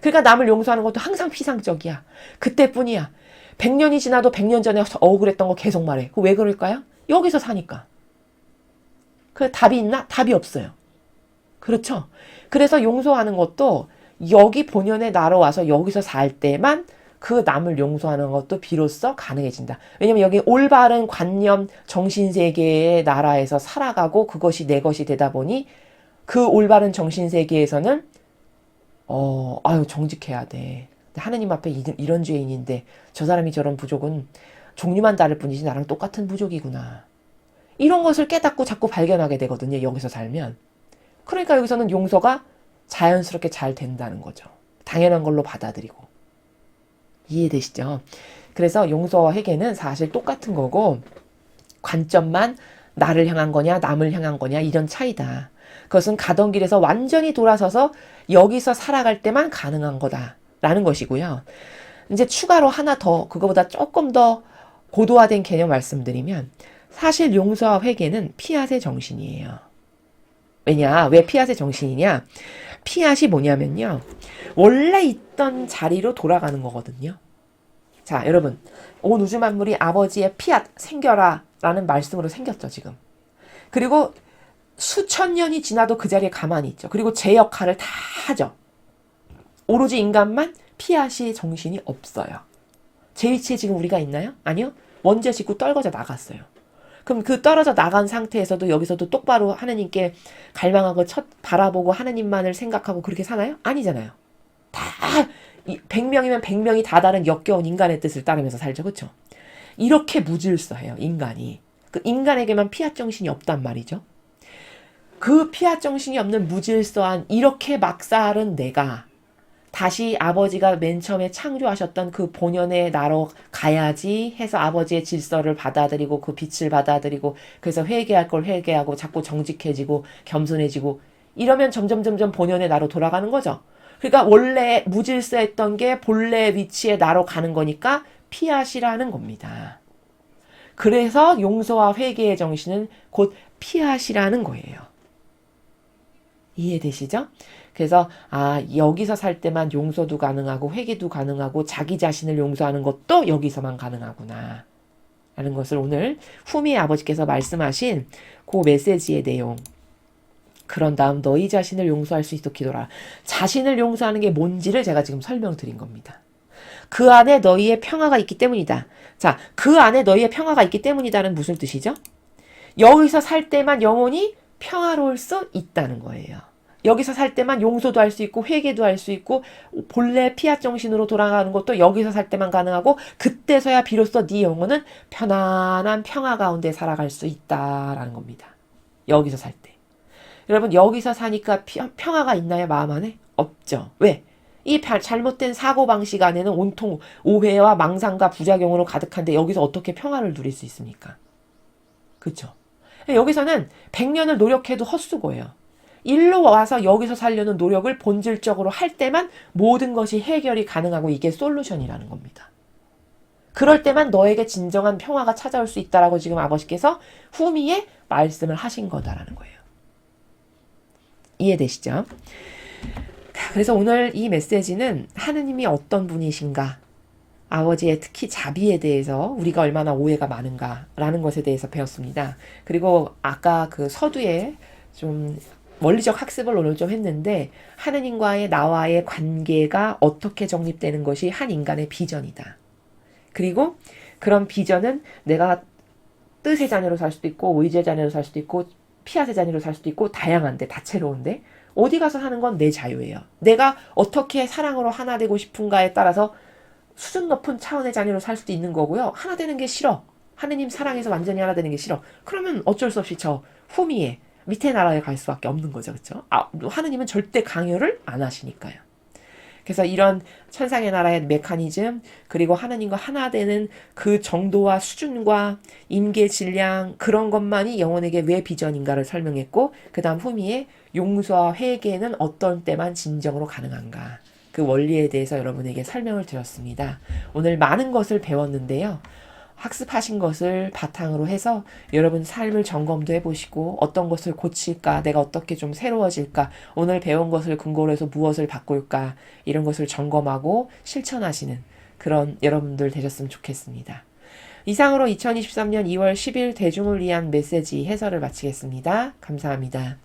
그러니까 남을 용서하는 것도 항상 피상적이야. 그때뿐이야. 100년이 지나도 100년 전에 억울했던 거 계속 말해. 왜 그럴까요? 여기서 사니까. 그 답이 있나? 답이 없어요. 그렇죠? 그래서 용서하는 것도 여기 본연의 나로 와서 여기서 살 때만 그 남을 용서하는 것도 비로소 가능해진다. 왜냐면 여기 올바른 관념, 정신세계의 나라에서 살아가고 그것이 내 것이 되다 보니 그 올바른 정신세계에서는 정직해야 돼. 하느님 앞에 이런 죄인인데 저 사람이 저런 부족은 종류만 다를 뿐이지 나랑 똑같은 부족이구나. 이런 것을 깨닫고 자꾸 발견하게 되거든요. 여기서 살면. 그러니까 여기서는 용서가 자연스럽게 잘 된다는 거죠. 당연한 걸로 받아들이고. 이해되시죠? 그래서 용서와 회개는 사실 똑같은 거고 관점만 나를 향한 거냐 남을 향한 거냐 이런 차이다. 그것은 가던 길에서 완전히 돌아서서 여기서 살아갈 때만 가능한 거다라는 것이고요. 이제 추가로 하나 더 그거보다 조금 더 고도화된 개념 말씀드리면 사실 용서와 회개는 피앗의 정신이에요. 왜냐? 왜 피앗의 정신이냐? 피앗이 뭐냐면요. 원래 있던 자리로 돌아가는 거거든요. 자, 여러분. 온 우주 만물이 아버지의 피앗 생겨라 라는 말씀으로 생겼죠, 지금. 그리고 수천 년이 지나도 그 자리에 가만히 있죠. 그리고 제 역할을 다 하죠. 오로지 인간만 피앗이 정신이 없어요. 제 위치에 지금 우리가 있나요? 아니요. 원죄 짓고 떨궈져 나갔어요. 그럼 그 떨어져 나간 상태에서도 여기서도 똑바로 하나님께 갈망하고 바라보고 하나님만을 생각하고 그렇게 사나요? 아니잖아요. 다 100명이면 100명이 다 다른 역겨운 인간의 뜻을 따르면서 살죠. 그렇죠? 이렇게 무질서해요. 인간이. 그 인간에게만 피앗 정신이 없단 말이죠. 그 피앗 정신이 없는 무질서한 이렇게 막살은 내가 다시 아버지가 맨 처음에 창조하셨던 그 본연의 나로 가야지 해서 아버지의 질서를 받아들이고 그 빛을 받아들이고 그래서 회개할 걸 회개하고 자꾸 정직해지고 겸손해지고 이러면 점점 본연의 나로 돌아가는 거죠. 그러니까 원래 무질서했던 게 본래 위치에 나로 가는 거니까 피앗이라는 겁니다. 그래서 용서와 회개의 정신은 곧 피앗이라는 거예요. 이해되시죠? 그래서 여기서 살 때만 용서도 가능하고 회개도 가능하고 자기 자신을 용서하는 것도 여기서만 가능하구나 라는 것을 오늘 후미의 아버지께서 말씀하신 그 메시지의 내용. 그런 다음 너희 자신을 용서할 수 있도록 기도하라. 자신을 용서하는 게 뭔지를 제가 지금 설명드린 겁니다. 그 안에 너희의 평화가 있기 때문이다. 자, 그 안에 너희의 평화가 있기 때문이다는 무슨 뜻이죠? 여기서 살 때만 영혼이 평화로울 수 있다는 거예요. 여기서 살 때만 용서도 할 수 있고 회개도 할 수 있고 본래 피앗 정신으로 돌아가는 것도 여기서 살 때만 가능하고 그때서야 비로소 네 영혼은 편안한 평화 가운데 살아갈 수 있다라는 겁니다. 여기서 살 때. 여러분 여기서 사니까 평화가 있나요? 마음 안에? 없죠. 왜? 이 잘못된 사고방식 안에는 온통 오해와 망상과 부작용으로 가득한데 여기서 어떻게 평화를 누릴 수 있습니까? 그렇죠. 여기서는 100년을 노력해도 헛수고예요. 일로 와서 여기서 살려는 노력을 본질적으로 할 때만 모든 것이 해결이 가능하고 이게 솔루션이라는 겁니다. 그럴 때만 너에게 진정한 평화가 찾아올 수 있다라고 지금 아버지께서 후미에 말씀을 하신 거다라는 거예요. 이해되시죠? 그래서 오늘 이 메시지는 하느님이 어떤 분이신가, 아버지의 특히 자비에 대해서 우리가 얼마나 오해가 많은가라는 것에 대해서 배웠습니다. 그리고 아까 그 서두에 좀 원리적 학습을 오늘 좀 했는데 하느님과의 나와의 관계가 어떻게 정립되는 것이 한 인간의 비전이다. 그리고 그런 비전은 내가 뜻의 자녀로 살 수도 있고 의지의 자녀로 살 수도 있고 피앗의 자녀로 살 수도 있고 다양한데 다채로운데 어디 가서 사는 건 내 자유예요. 내가 어떻게 사랑으로 하나 되고 싶은가에 따라서 수준 높은 차원의 자녀로 살 수도 있는 거고요. 하나 되는 게 싫어. 하느님 사랑해서 완전히 하나 되는 게 싫어. 그러면 어쩔 수 없이 저 후미에 밑에 나라에 갈 수밖에 없는 거죠. 그렇죠? 하느님은 절대 강요를 안 하시니까요. 그래서 이런 천상의 나라의 메커니즘 그리고 하나님과 하나 되는 그 정도와 수준과 임계 질량 그런 것만이 영혼에게 왜 비전인가를 설명했고 그 다음 후미에 용서와 회개는 어떤 때만 진정으로 가능한가 그 원리에 대해서 여러분에게 설명을 드렸습니다. 오늘 많은 것을 배웠는데요. 학습하신 것을 바탕으로 해서 여러분 삶을 점검도 해보시고 어떤 것을 고칠까, 내가 어떻게 좀 새로워질까, 오늘 배운 것을 근거로 해서 무엇을 바꿀까 이런 것을 점검하고 실천하시는 그런 여러분들 되셨으면 좋겠습니다. 이상으로 2023년 2월 10일 대중을 위한 메시지 해설을 마치겠습니다. 감사합니다.